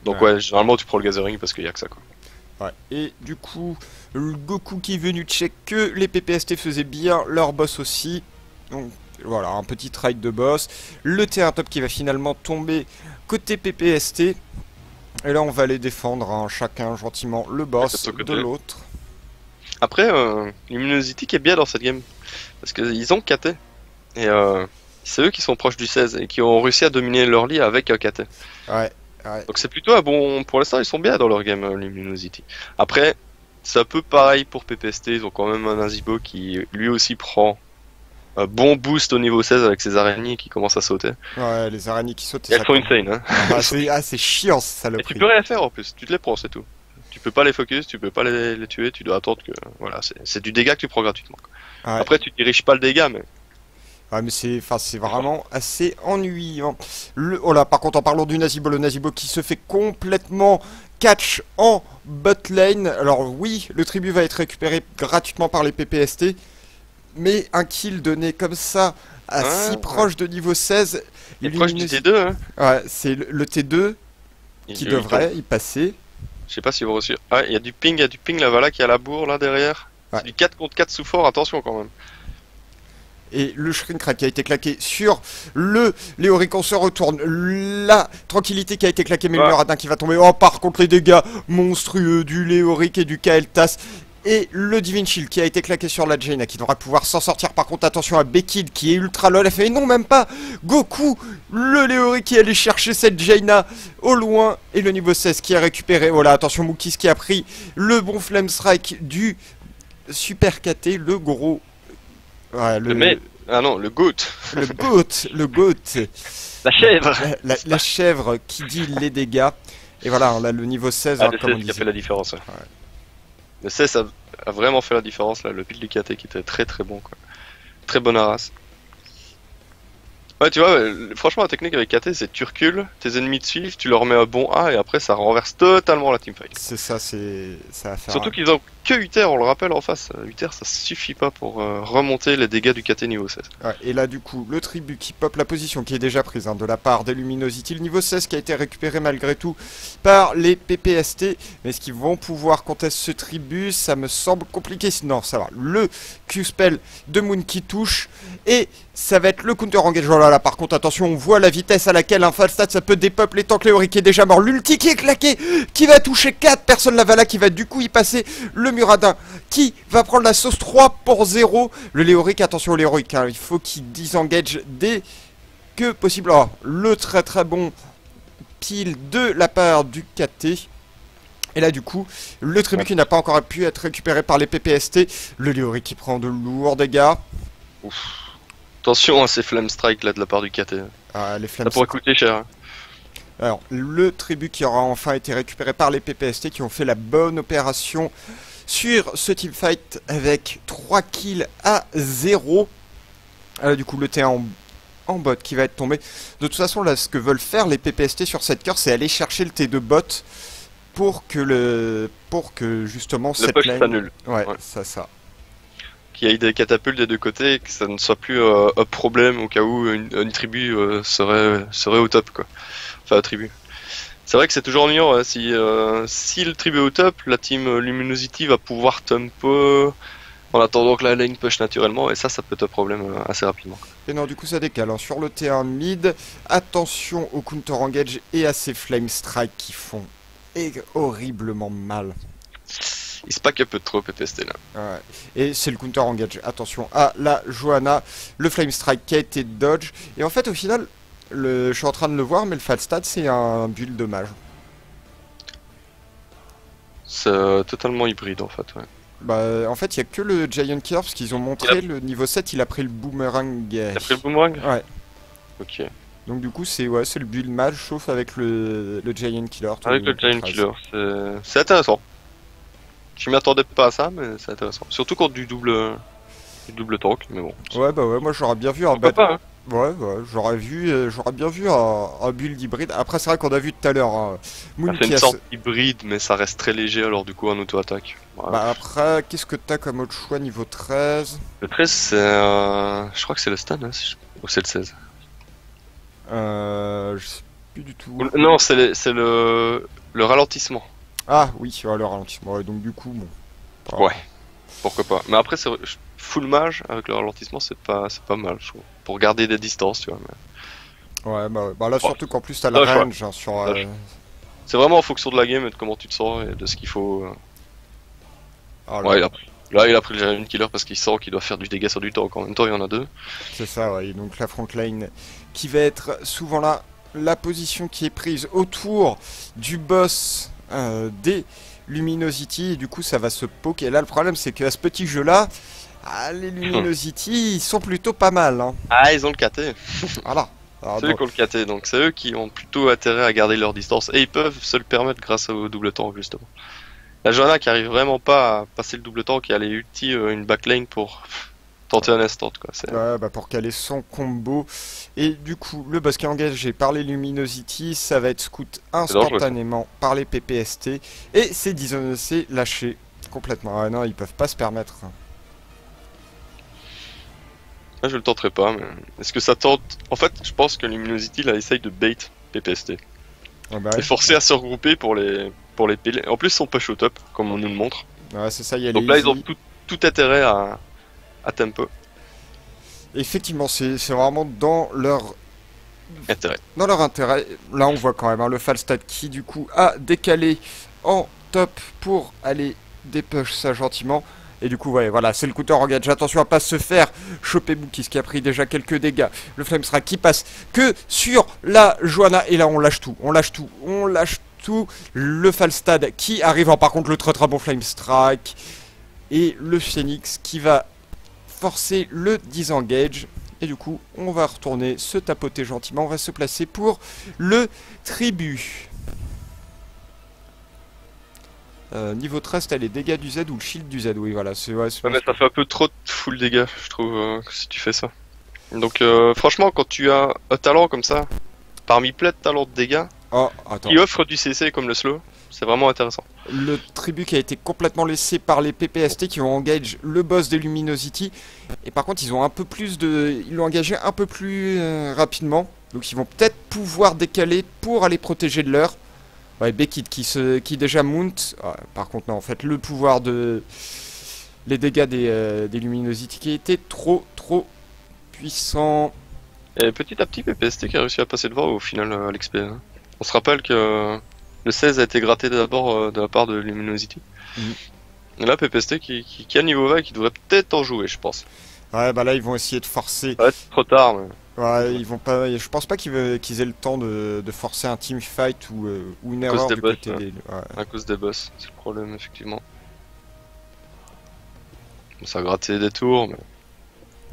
Donc Ouais. ouais, généralement tu prends le Gathering parce qu'il y a que ça quoi. Ouais. Et du coup, le Goku qui est venu check que les PPST faisaient bien leur boss aussi. Donc voilà, un petit trade de boss. Le T1 top qui va finalement tomber côté PPST. Et là, on va aller défendre hein, chacun gentiment le boss de son côté. de l'autre. Après, Luminosity qui est bien dans cette game. Parce qu'ils ont KT. Et c'est eux qui sont proches du 16 et qui ont réussi à dominer leur lit avec un KT. Ouais, ouais. Donc c'est plutôt un bon. Pour l'instant, ils sont bien dans leur game, Luminosity. Après, c'est un peu pareil pour PPST. Ils ont quand même un Nazibo qui lui aussi prend un bon boost au niveau 16 avec ses araignées qui commencent à sauter. Ouais, les araignées qui sautent. Et elles sont insane, hein. C'est chiant, ce Et tu saloperie. peux rien faire en plus, tu te les prends, c'est tout. Tu peux pas les focus, tu peux pas les tuer, tu dois attendre que. Voilà, c'est du dégât que tu prends gratuitement. Ouais. Après, tu diriges pas le dégât, mais. Ouais, mais c'est vraiment assez ennuyant. Oh là, par contre, en parlant du Nazibo, le Nazibo qui se fait complètement catch en bot lane. Alors oui, le tribut va être récupéré gratuitement par les PPST, mais un kill donné comme ça, à si Ouais. proche de niveau 16, Il est proche du Luminosity- T2, hein. Ouais, c'est le T2 qui devrait y passer. Je sais pas si vous reçu. Ah, il y a du ping là, voilà, qui a la bourre là derrière. Ouais. C'est du 4 contre 4 sous fort, attention quand même. Et le Shrinkrat qui a été claqué sur le Léoric, on se retourne. La tranquillité qui a été claquée, mais le Ouais. Muradin qui va tomber. Oh, par contre, les dégâts monstrueux du Léoric et du Kael'thas. Et le Divine Shield qui a été claqué sur la Jaina qui devra pouvoir s'en sortir. Par contre, attention à Bekid qui est ultra lol. Elle fait non, même pas. Goku, le Léoric qui est allé chercher cette Jaina au loin. Et le niveau 16 qui a récupéré. Voilà, attention, Moukis qui a pris le bon Flame Strike du Super KT, le gros. Ouais, Ah non, le GOAT. le goat, La chèvre. la chèvre qui dit les dégâts. Et voilà, là, le niveau 16, Ah, hein, le comme on 16 qui a disait. fait la différence. Ouais. Le 16 a vraiment fait la différence là, le build du KT qui était très très bon quoi. Très bonne arras. Ouais, tu vois, franchement, la technique avec KT, c'est tu recules, tes ennemis te suivent, tu leur mets un bon A et après ça renverse totalement la teamfight. C'est ça, ça va faire. Surtout qu'ils ont que Uther, on le rappelle en face. Uther, ça suffit pas pour remonter les dégâts du KT niveau 16. Ouais, et là, du coup, le tribut qui pop la position qui est déjà prise hein, de la part des Luminosity. Le niveau 16 qui a été récupéré malgré tout par les PPST. Mais est-ce qu'ils vont pouvoir contester ce tribut? Ça me semble compliqué. Non, ça va. Le Q-spell de Moon qui touche. Et ça va être le counter engage. Oh là là, par contre, attention, on voit la vitesse à laquelle un Falstad ça peut dépeuple tant que Léoric est déjà mort. L'ulti qui est claqué, qui va toucher 4 personnes. La Vala qui va du coup y passer. Le Muradin qui va prendre la sauce 3 pour 0. Le Léoric, attention au Léoric, hein, il faut qu'il disengage dès que possible. Oh, le très très bon pile de la part du KT. Et là du coup, le tribut qui n'a pas encore pu être récupéré par les PPST. Le Léoric qui prend de lourds dégâts. Ouf. Attention à ces Flame Strike là de la part du KT. Ah, les flammes. Ça pourrait coûter cher. Hein. Alors, le tribut qui aura enfin été récupéré par les PPST qui ont fait la bonne opération sur ce teamfight avec 3 kills à 0. Du coup, le T1 en bot qui va être tombé. De toute façon, là, ce que veulent faire les PPST sur cette cœur, c'est aller chercher le T2 bot pour que justement Le cette push lane... s'annule. Ouais, Ouais. ça. Qu'il y ait des catapultes des deux côtés et que ça ne soit plus un problème au cas où une tribu serait au top quoi. Enfin, tribu. C'est vrai que c'est toujours ennuyant si le tribu est au top, la team Luminosity va pouvoir tempo En attendant que la lane push naturellement, et ça peut être un problème assez rapidement. Et non, du coup ça décale. Hein. Sur le T1 mid, attention au counter engage et à ces flame strike qui font horriblement mal. Il se pack un peu trop PPST là. Ouais. Et c'est le counter engage. Attention à la Johanna, le flame strike qui a été dodge. Et en fait au final, je suis en train de le voir, mais le Falstad c'est un build de mage. C'est totalement hybride en fait, ouais. Bah en fait il y a que le Giant Killer parce qu'ils ont montré le niveau 7, il a pris le boomerang. T'as pris le boomerang? Ouais. Ok. Donc du coup c'est le build mage sauf avec le Giant Killer. Avec le Giant Killer, c'est intéressant. Je m'y attendais pas à ça, mais c'est intéressant. Surtout contre du double tank, mais bon. Ouais bah ouais, moi j'aurais bien vu un pas, hein. Ouais, j'aurais bien vu un build hybride. Après c'est vrai qu'on a vu tout à l'heure Moon C'est qui une a sorte hybride, mais ça reste très léger alors du coup en auto-attaque. Ouais. Bah après, qu'est-ce que t'as comme autre choix niveau 13? Le 13 c'est je crois que c'est le stun, hein, ou c'est le 16. Je sais plus du tout. Non, c'est le ralentissement. Ah oui, le ralentissement. Ouais, donc du coup, bon. Ouais, pourquoi pas. Mais après, c'est full mage avec le ralentissement, c'est pas mal, je trouve. Pour garder des distances, tu vois. Mais... Ouais, bah là, surtout qu'en plus, t'as la range hein, sur. C'est vraiment en fonction de la game et de comment tu te sens et de ce qu'il faut. Ah, ouais, il a pris le Giant Killer parce qu'il sent qu'il doit faire du dégât sur du tank. En même temps, il y en a deux. C'est ça, ouais. Donc la front line qui va être souvent là. La position qui est prise autour du boss des Luminosity. Et du coup, ça va se poke. Et là, le problème, c'est qu'à ce petit jeu-là, les Luminosity, ils sont plutôt pas mal. Hein. Ah, ils ont le KT. Voilà. C'est eux qui ont le KT, donc c'est eux qui ont plutôt intérêt à garder leur distance. Et ils peuvent se le permettre grâce au double tank, justement. La Johanna qui arrive vraiment pas à passer le double tank et à aller ulti une backlane pour tenter un instant, quoi. Ouais, bah pour caler son combo. Et du coup, le boss qui est engagé par les Luminosity, ça va être scout instantanément par les PPST. Et c'est lâché complètement. Ah non, ils peuvent pas se permettre. Là, je le tenterai pas, mais est-ce que ça tente? En fait, je pense que Luminosity là essaye de bait PPST. Ouais, bah et forcer à se regrouper pour les piler. En plus, ils sont push au top, comme on nous le montre. Ouais, c'est ça, il y a donc là, ils ont tout intérêt à tempo. Effectivement, c'est vraiment dans leur intérêt. Dans leur intérêt. Là, on voit quand même le Falstad qui, du coup, a décalé en top pour aller dépush ça gentiment. Et du coup, ouais, voilà, c'est le counter engage. Attention à pas se faire choper Bookis qui a pris déjà quelques dégâts. Le Flamestra qui passe que sur la Johanna. Et là, on lâche tout. On lâche tout. Le Falstad qui arrive en, par contre, le très très bon Flamestrike. Et le Phoenix qui va forcer le disengage. Et du coup, on va retourner se tapoter gentiment. On va se placer pour le tribut. Niveau 13, t'as les dégâts du Z ou le shield du Z. Oui, voilà. Ouais, mais ça fait un peu trop de full dégâts, je trouve, si tu fais ça. Donc, franchement, quand tu as un talent comme ça, parmi plein de talents de dégâts, qui offre du CC comme le slow, c'est vraiment intéressant. Le tribut qui a été complètement laissé par les PPST qui ont engagé le boss des Luminosity. Et par contre, ils ont un peu plus de... Ils l'ont engagé un peu plus rapidement. Donc ils vont peut-être pouvoir décaler pour aller protéger de leur. Ouais, Beckett qui déjà mount. Par contre, non, en fait, le pouvoir de... Les dégâts des Luminosity qui étaient trop puissants. Et petit à petit, PPST qui a réussi à passer devant au final à l'XP. Hein. On se rappelle que... Le 16 a été gratté d'abord de la part de Luminosity. Et là, PPST qui a niveau 20 qui devrait peut-être en jouer, je pense. Ouais, bah là, ils vont essayer de forcer. Ouais, c'est trop tard. Mais... Ouais, ils vont pas. Je pense pas qu'ils aient le temps de forcer un team fight ou une erreur du côté des. Ouais. À cause des boss, c'est le problème, effectivement. Ça a gratté des tours, mais.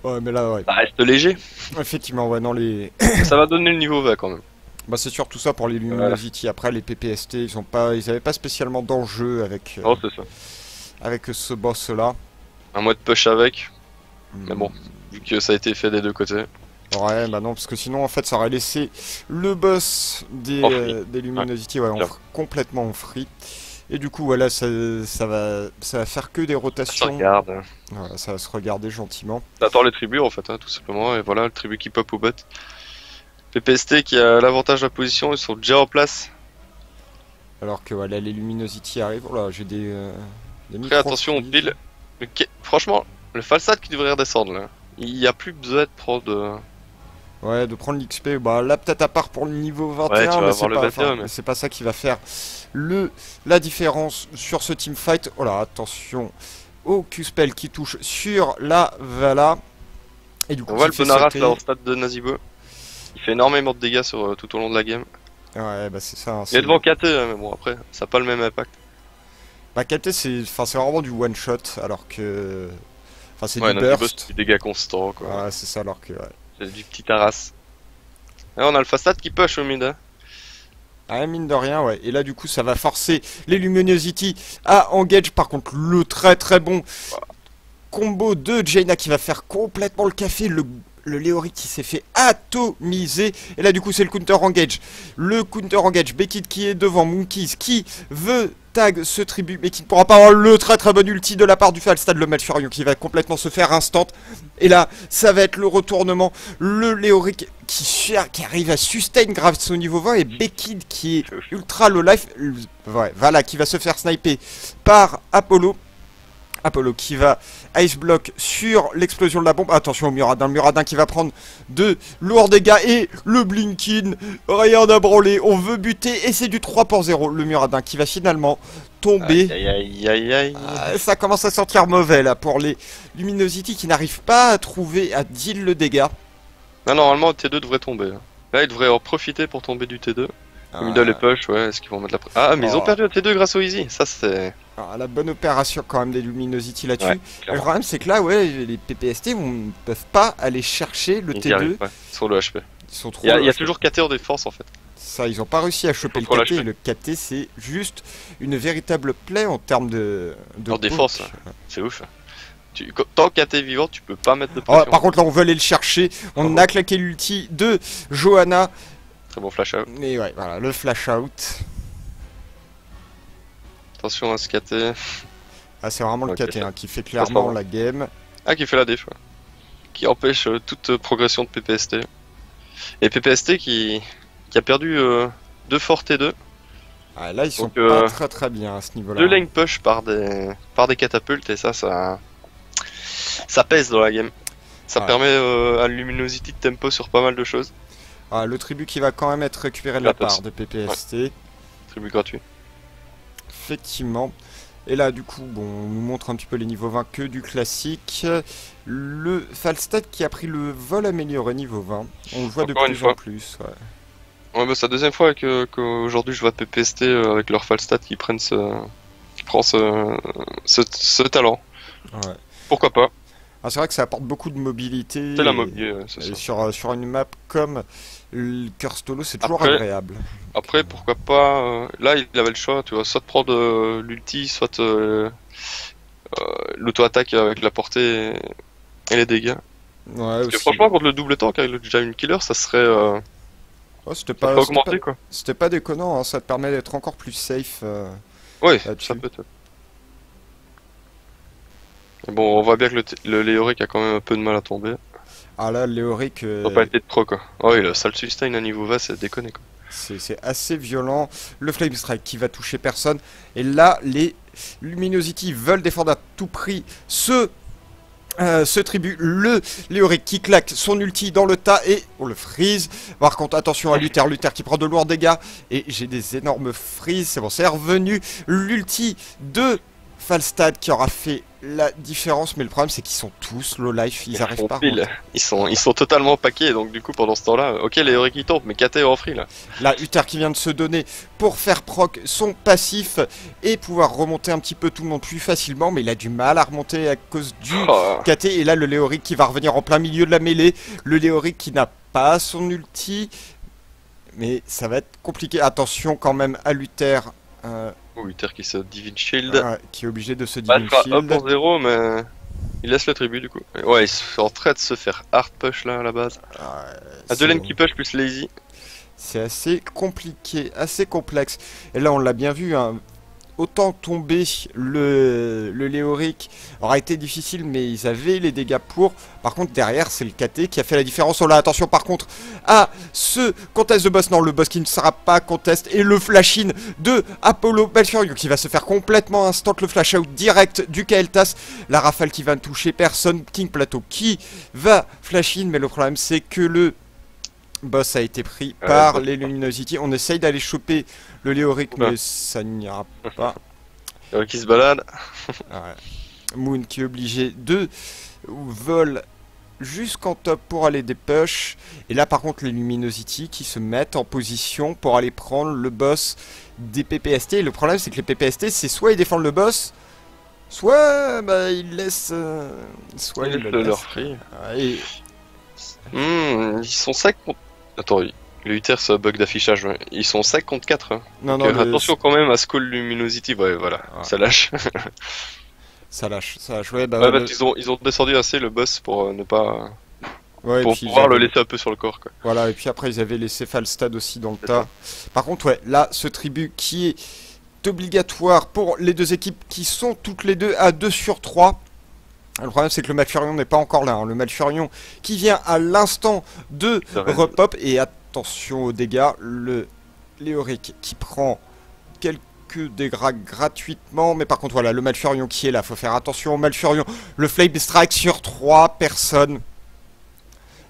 Ouais, mais là, ouais. Ça reste léger. Effectivement, ouais, non, les. Ça va donner le niveau 20 quand même. Bah c'est surtout ça pour les Luminosity. Après les PPST, ils avaient pas spécialement d'enjeu avec avec ce boss là. Un mois de push avec. Mais bon, vu que ça a été fait des deux côtés. Ouais, bah non, parce que sinon en fait ça aurait laissé le boss des Luminosity complètement en free. Et du coup voilà, ça va faire que des rotations. Ça regarde. Voilà, ça va se regarder gentiment. T'attends les tribus en fait, hein, tout simplement, et voilà le tribu qui pop au bot. PPST qui a l'avantage de la position, ils sont déjà en place. Alors que voilà, les Luminosity arrivent. Oh là, j'ai des Très attention au pile. Franchement, le Falstad qui devrait redescendre là. Il y a plus besoin de prendre. Ouais, de prendre l'XP, bah là peut-être à part pour le niveau 21, Ouais, tu vas mais avoir le 21, mais- c'est pas ça qui va faire la différence sur ce teamfight. Oh là, attention au Q-Spell qui touche sur la Vala. Et du coup, On voit qui le fait Bonaras sauter. là en stade de Nazibo. Il fait énormément de dégâts sur, tout au long de la game. Ouais, bah c'est ça. Hein, Il est devant KT, hein, mais bon après, ça n'a pas le même impact. Bah KT c'est vraiment du one shot alors que... Enfin c'est Ouais, du Nazibo, burst. c'est du dégâts constants quoi. Ouais, c'est ça alors que... Ouais. C'est du petit Taras. Et on a le Falstad qui push au mid. Hein. Ah, mine de rien, ouais. Et là, du coup, ça va forcer les Luminosity à engage. Par contre, le très très bon combo de Jaina qui va faire complètement le café. Le Léoric qui s'est fait atomiser. Et là, du coup, c'est le counter engage. Le counter engage. Beckett qui est devant. Monkeys qui veut tag ce tribut, mais qui ne pourra pas avoir le très très bon ulti de la part du Falstad, le Malfurion qui va complètement se faire instant. Et là, ça va être le retournement. Le Léoric qui arrive à sustain grâce au niveau 20 et Beckett qui est ultra low life. Ouais, voilà, qui va se faire sniper par Apollo. Apollo qui va ice block sur l'explosion de la bombe. Attention au Muradin, le Muradin qui va prendre de lourds dégâts et le Blinkin, rien à branler, on veut buter et c'est du 3 pour 0. Le Muradin qui va finalement tomber. Aïe aïe aïe aïe. Ça commence à sentir mauvais là pour les Luminosity qui n'arrivent pas à trouver, à deal le dégât. Non, normalement le T2 devrait tomber. Là, ils devraient en profiter pour tomber du T2. Middle et push, ouais, est-ce qu'ils vont mettre la... Ah, mais ils ont perdu le T2 grâce au Easy, ça c'est... La bonne opération quand même des Luminosity là-dessus. Ouais, le problème c'est que là, ouais, les PPST ne peuvent pas aller chercher le T2. Ils sont le HP. Ils sont trop... Il y a toujours KT en défense en fait. Ça, ils ont pas réussi à choper le KT. Et le KT, c'est juste une véritable plaie en termes de en défense, c'est ouf. Tant que KT est vivant, tu peux pas mettre de pression. Par contre, là, on veut aller le chercher. On a claqué l'ulti de Johanna. Très bon flash out. Et ouais, voilà, le flash out. Attention à ce KT. Ah, c'est vraiment le KT hein, qui fait clairement la game. Ah, qui fait la déf, ouais. Qui empêche toute progression de PPST. Et PPST qui a perdu 2 forts T2. Ah, là, ils sont pas très très bien à ce niveau-là. 2 lane push par des catapultes et ça pèse dans la game. Ça permet à Luminosity de tempo sur pas mal de choses. Ah, le tribut qui va quand même être récupéré de la part de PPST. Ouais. Tribut gratuit. Effectivement. Et là, du coup, bon, on nous montre un petit peu les niveaux 20 que du classique. Le Falstad qui a pris le vol amélioré niveau 20. On le voit de plus en plus. Ouais, bah c'est la deuxième fois qu'aujourd'hui je vois PPST avec leur Falstad qui prend ce talent. Ouais. Pourquoi pas? Ah, c'est vrai que ça apporte beaucoup de mobilité. C'est la mobilité, c'est ça. Sur une map comme le Curstolo, c'est toujours agréable. Après, pourquoi pas... là, il avait le choix, tu vois, soit de prendre l'ulti, soit l'auto-attaque avec la portée et les dégâts. Ouais, parce que franchement, contre le double tank avec le Giant Killer, ça serait... ouais, c'était pas augmenté, quoi. C'était pas déconnant, hein, ça te permet d'être encore plus safe. Ouais, ça peut être. Bon, on voit bien que le Léoric a quand même un peu de mal à tomber. Ah là, le Léoric... Il n'a pas été de pro, quoi. Oh oui, le sale sustain à niveau 20, c'est déconné, quoi. C'est assez violent. Le Flame Strike qui va toucher personne. Et là, les Luminosity veulent défendre à tout prix ce tribut. Le Léoric qui claque son ulti dans le tas et on le freeze. Par contre, attention à Luther. Luther qui prend de lourds dégâts. Et j'ai des énormes freeze. C'est bon, c'est revenu. L'ulti de Falstad qui aura fait la différence, mais le problème c'est qu'ils sont tous low life, ils arrivent pas. Ils sont totalement paqués, donc du coup pendant ce temps-là, ok les Léoric qui tombent, mais KT est en free là. Là, Uther qui vient de se donner pour faire proc son passif et pouvoir remonter un petit peu tout le monde plus facilement, mais il a du mal à remonter à cause du KT. Et là, le Léoric qui va revenir en plein milieu de la mêlée, le Léoric qui n'a pas son ulti, mais ça va être compliqué. Attention quand même à Luther. Luther qui se Divine Shield. Qui est obligé de se Divine Shield. 1 pour 0, mais il laisse le tribut du coup. Ouais, il est en train de se faire hard push là à la base. À 2 lanes qui push plus lazy. C'est assez compliqué, assez complexe. Et là, on l'a bien vu, hein, autant tomber le Léoric aura été difficile, mais ils avaient les dégâts pour. Par contre, derrière, c'est le KT qui a fait la différence. Oh là, attention par contre à ce contest de boss. Non, le boss qui ne sera pas contest. Et le flash-in de Apollo Malfurion qui va se faire complètement instant le flash-out direct du Kael'thas. La rafale qui va ne toucher personne. King Plateau qui va flash-in, mais le problème c'est que le boss a été pris par les Luminosity. On essaye d'aller choper le Léoric, mais ça n'ira pas. Qui se balade. Voilà. Moon qui est obligé de vol jusqu'en top pour aller des push. Et là par contre les Luminosity qui se mettent en position pour aller prendre le boss des PPST. Et le problème c'est que les PPST c'est soit ils défendent le boss, soit bah, ils laissent soit ils le laissent. Leur free. Et... ils sont 5 contre... Attends, le Uther c'est un bug d'affichage. Ouais. Ils sont 5 contre 4. Hein. Non, donc, non, attention quand même à ce call Luminosity. Ouais, voilà, ça lâche. ça lâche. Ouais, bah, ouais, ils ont descendu assez le boss pour ne pas... Ouais, pour pouvoir le laisser un peu sur le corps. Quoi. Voilà, et puis après ils avaient laissé Falstad aussi dans le tas. Par contre, ouais, là, ce tribut qui est obligatoire pour les deux équipes qui sont toutes les deux à 2 sur 3. Le problème c'est que le Malfurion n'est pas encore là, hein. Le Malfurion qui vient à l'instant de repop. Et attention aux dégâts, le Léoric qui prend quelques dégâts gratuitement. Mais par contre voilà, le Malfurion qui est là, faut faire attention au Malfurion. Le Flame Strike sur 3 personnes.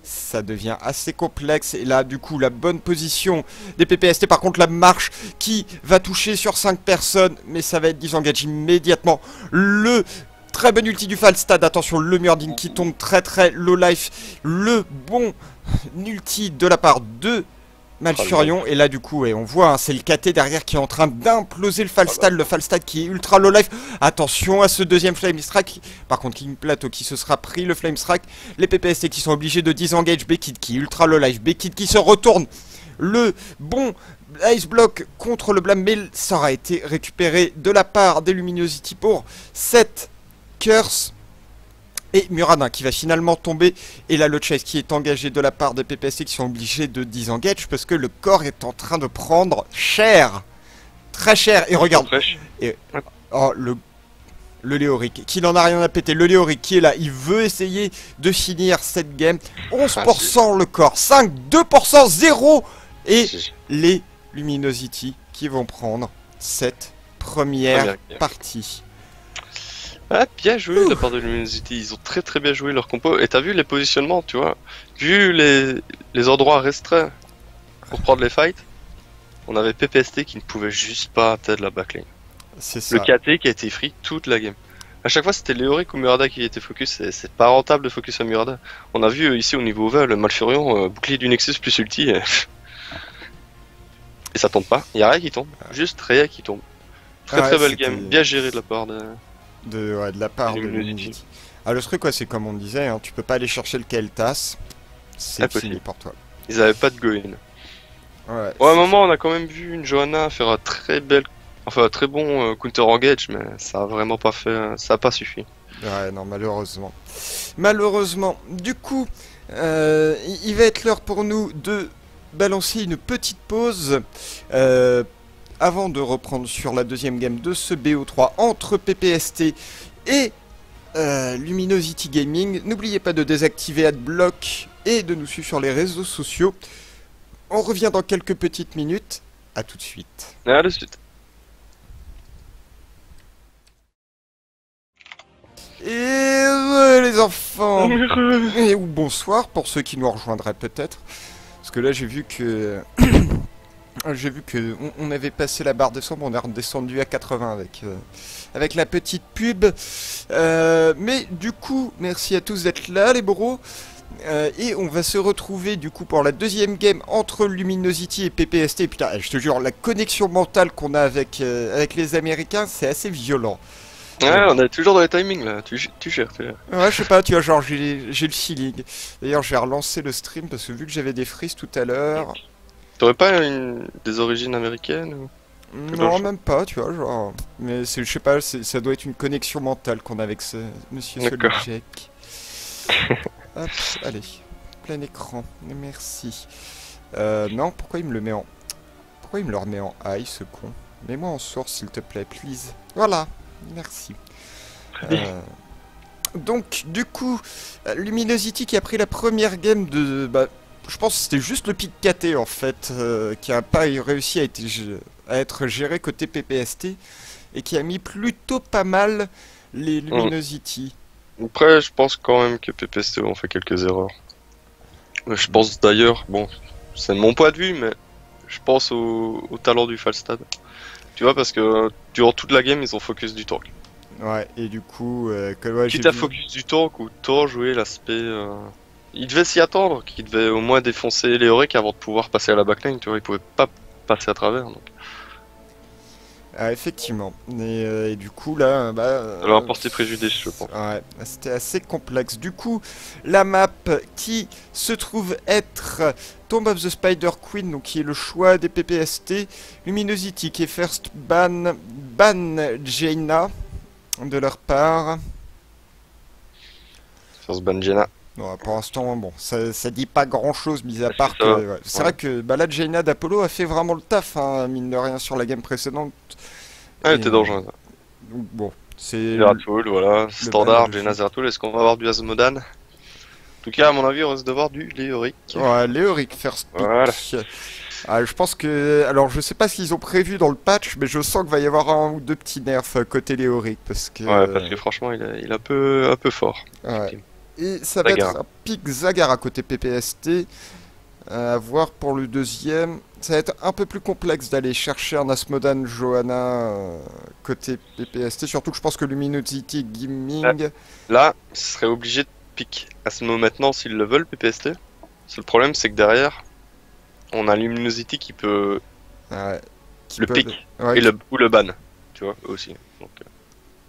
Ça devient assez complexe. Et là du coup la bonne position des PPST. Par contre la marche qui va toucher sur 5 personnes. Mais ça va être disengage immédiatement. Le très bon ulti du Falstad, attention le Murding qui tombe très low life. Le bon ulti de la part de Malfurion. Et là du coup on voit, hein, c'est le KT derrière qui est en train d'imploser le Falstad. Le Falstad qui est ultra low life. Attention à ce deuxième Flame Strike. Par contre King Plateau qui se sera pris le Flame Strike. Les PPST qui sont obligés de disengage. Bekid qui est ultra low life. Bekid qui se retourne. Le bon Ice Block contre le Blâme, mais ça aura été récupéré de la part des Luminosity pour cette Curse. Et Muradin qui va finalement tomber. Et là le chase qui est engagé de la part des PPST qui sont obligés de disengage parce que le corps est en train de prendre cher. Très cher. Et regarde. Et, oh, le Léoric qui n'en a rien à péter. Le Léoric qui est là. Il veut essayer de finir cette game. 11% le corps. 5, 2%, 0. Et les Luminosity qui vont prendre cette première partie. Ah, bien joué de la part de Luminosity, ils ont très bien joué leur compo. Et t'as vu les positionnements, tu vois. Vu les endroits restreints pour prendre les fights, on avait PPST qui ne pouvait juste pas atteindre la backlane. C'est ça. Le KT qui a été free toute la game. À chaque fois c'était Léoric ou Murada qui était focus, c'est pas rentable de focus à Murada. On a vu ici au niveau OVA, le Malfurion, bouclier du Nexus plus ulti. Et ça tombe pas, y a rien qui tombe, juste rien qui tombe. Très belle game, bien géré de la part de la part de Luminosity. Ah, le truc, c'est comme on disait, hein, tu peux pas aller chercher le Kael'thas, c'est fini pour toi. Ils avaient pas de go-in. Ouais, à un moment, on a quand même vu une Johanna faire un très bon counter engage, mais ça a vraiment pas fait, ça a pas suffi. Ouais, non, malheureusement. Malheureusement, du coup, il va être l'heure pour nous de balancer une petite pause. Avant de reprendre sur la deuxième game de ce BO3 entre PPST et Luminosity Gaming. N'oubliez pas de désactiver Adblock et de nous suivre sur les réseaux sociaux. On revient dans quelques petites minutes. A tout de suite. À de suite. Et les enfants. Et ou bonsoir pour ceux qui nous rejoindraient peut-être. Parce que là j'ai vu que... J'ai vu que on avait passé la barre décembre, on est redescendu à 80 avec la petite pub. Mais du coup, merci à tous d'être là les bros. Et on va se retrouver du coup pour la deuxième game entre Luminosity et PPST. Putain, je te jure, la connexion mentale qu'on a avec les Américains, c'est assez violent. Ouais, on est toujours dans les timings là, tu gères. Ouais, je sais pas, tu vois, genre j'ai le feeling. D'ailleurs, j'ai relancé le stream parce que vu que j'avais des frises tout à l'heure... T'aurais pas des origines américaines ou... Non, même pas, tu vois, genre... Mais je sais pas, ça doit être une connexion mentale qu'on a avec ce monsieur Solujek. Hop, allez, plein écran, merci. Non, pourquoi il me le met en... Pourquoi il me le remet en high, ce con? Mets-moi en source, s'il te plaît, please. Voilà, merci. Très bien. Donc, du coup, Luminosity qui a pris la première game de... Bah, je pense que c'était juste le pic KT, en fait, qui a pas réussi à être géré côté PPST, et qui a mis plutôt pas mal les Luminosity. Après, je pense quand même que PPST ont fait quelques erreurs. Je pense d'ailleurs, bon, c'est mon point de vue, mais je pense au talent du Falstad. Tu vois, parce que durant toute la game, ils ont focus du tank. Ouais, et du coup, ouais, Quitte à focus du tank ou tant jouer l'aspect. Il devait s'y attendre, qu'il devait au moins défoncer les Auric avant de pouvoir passer à la backline, tu vois, il pouvait pas passer à travers. Donc. Ah, effectivement. Et du coup, là, bah... Ça leur a porté préjudice, je pense. Ouais, c'était assez complexe. Du coup, la map qui se trouve être Tomb of the Spider Queen, donc qui est le choix des PPST, Luminosity qui est first ban Jaina de leur part. First ban Jaina. Bon, pour l'instant, bon, ça dit pas grand chose, mis à part ça. que. Ouais, c'est vrai que bah, la Jaina d'Apollo a fait vraiment le taf, hein, mine de rien, sur la game précédente. Elle était dangereuse. Donc, bon, c'est. Zeratul, voilà, standard, ban, Jaina Zeratul. Est-ce qu'on va avoir du Asmodan? En tout cas, à mon avis, on risque de voir du Léoric. Ouais, Léoric first pick. Voilà. Ah, je pense que. Alors, je sais pas ce qu'ils ont prévu dans le patch, mais je sens qu'il va y avoir un ou deux petits nerfs côté Léoric. Parce que. Ouais, parce que franchement, il est un peu fort. Ouais. Et ça va Zagara. être un pick Zagara côté PPST. À voir pour le deuxième. Ça va être un peu plus complexe d'aller chercher un Asmodan Johanna côté PPST. Surtout que je pense que Luminosity Gaming. Là, ce serait obligé de pick Asmo maintenant s'ils le veulent, PPST. Le problème, c'est que derrière, on a Luminosity qui peut Ouais, qui le peuvent- pick ouais, et ou le ban. Tu vois, eux aussi. Donc,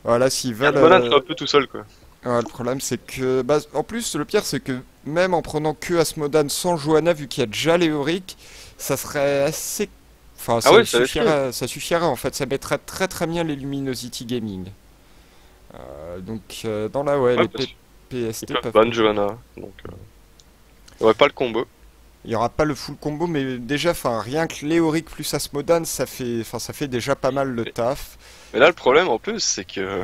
voilà, s'ils veulent. Asmodan sera un peu tout seul, quoi. Ouais, le problème c'est que, bah, en plus le pire c'est que même en prenant que Asmodan sans Johanna, vu qu'il y a déjà Léoric, ça serait assez... Enfin, Ah ouais, ça ça suffirait en fait, ça mettrait très très bien les Luminosity Gaming. Donc dans la ouais, Ouais, les parce qu'ils PST peuvent peuvent... ban Johanna. Donc, il n'y aurait pas le combo. Il n'y aura pas le full combo, mais déjà, enfin, rien que Léoric plus Asmodan, ça fait déjà pas mal le taf. Mais là, le problème en plus, c'est que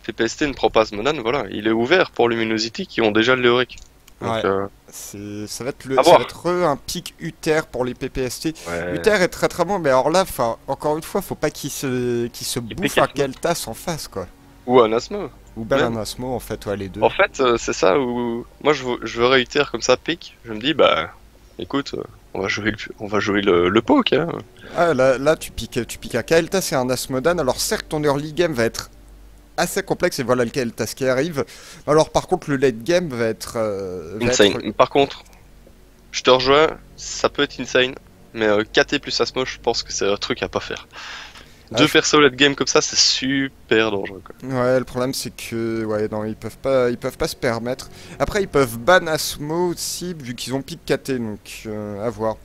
PPST ne prend pas Asmodan, voilà. Il est ouvert pour Luminosity qui ont déjà le Léoric. Donc, Ouais. Ça va être À ça va voir. être un pic Uther pour les PPST. ouais. Uther est très très bon, mais alors là, enfin, encore une fois, faut pas qu'il se Il bouffe pique un Asmo. Keltas en face, quoi. Ou un Asmo. Ou ben Même. un Asmo, en fait, ouais, les deux. En fait, c'est ça où moi je verrais Uther comme ça pique. Je me dis bah écoute, on va jouer le poke. Hein. Ah, là, tu piques un Keltas et un Asmodan. Alors certes, ton early game va être assez complexe, et voilà le Keltas qui arrive. Alors par contre, le late game va être... Insane. Par contre, je te rejoins, ça peut être insane, mais KT plus Asmo, je pense que c'est un truc à pas faire. Ah, Deux persos late game comme ça, c'est super dangereux. Quoi. Ouais, le problème c'est que ouais non, ils peuvent pas se permettre. Après ils peuvent ban Asmo aussi vu qu'ils ont pick KT donc à voir.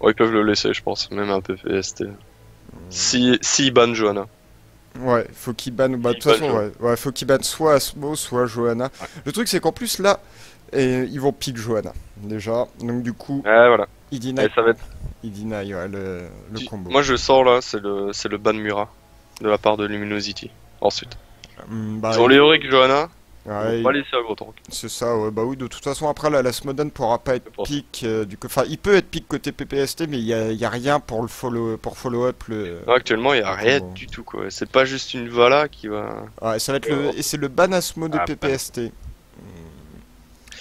Ouais, ils peuvent le laisser, je pense, même un peu PST. Si ban Johanna. Ouais, faut qu'ils bannent bah de toute Ils façon bannent ouais, faut qu'ils bannent soit Asmo soit Johanna. Ouais. Le truc c'est qu'en plus là ils vont pick Johanna déjà. Donc du coup, Ouais, voilà. ils deny, Et ça va être. ouais, le combo. Moi je sors là, c'est le ban Mura de la part de Luminosity. Ensuite. Bah, Ils ont Léoric Johanna, ouais, ils vont pas laisser un gros tank. c'est ça, ouais, bah oui, de toute façon, après, là, l'Asmodan pourra pas être Je pense. pick, enfin, il peut être pick côté PPST, mais il y a rien pour follow-up Non, actuellement, il y a rien combo. du tout quoi. C'est pas juste une Vala qui va. Ouais, ça va être et c'est le ban Asmo de Ah, PPST.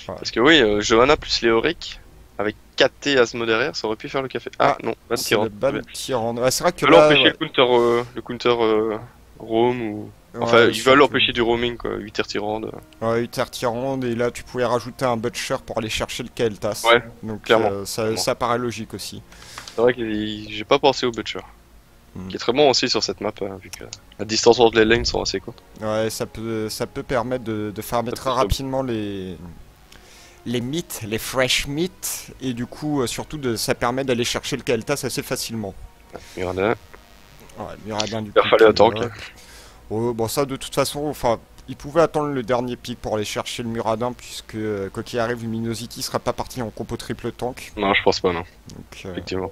Parce que oui, Johanna plus Léoric, avec KT Asmo derrière, ça aurait pu faire le café. Ah, non, ban C'est Tyrant. le ban Tyrande. Ouais, c'est vrai que Ils veulent là, empêcher ouais. le counter roam ou. Enfin, Ouais, ils surtout. veulent empêcher du roaming quoi, 8 Tyrande. Ouais, Uther Tyrande, et là, tu pouvais rajouter un Butcher pour aller chercher le Kael'thas. Ouais, Donc, clairement, ça, clairement. ça paraît logique aussi. C'est vrai que j'ai pas pensé au Butcher. Qui est très bon aussi sur cette map, hein, vu que la distance entre les lanes sont assez courtes. Ouais, ça peut permettre de farmer Ça très peut- rapidement les meats, les fresh meats, et du coup, surtout, ça permet d'aller chercher le Kael'thas assez facilement. Muradin, Ouais, Muradin du il coup. fallait un tank. Ouais. Oh, bon, ça, de toute façon, enfin, il pouvait attendre le dernier pick pour aller chercher le Muradin, puisque, quoi qu'il arrive, Luminosity sera pas parti en compo triple tank. Non, je pense pas, non, Donc, effectivement.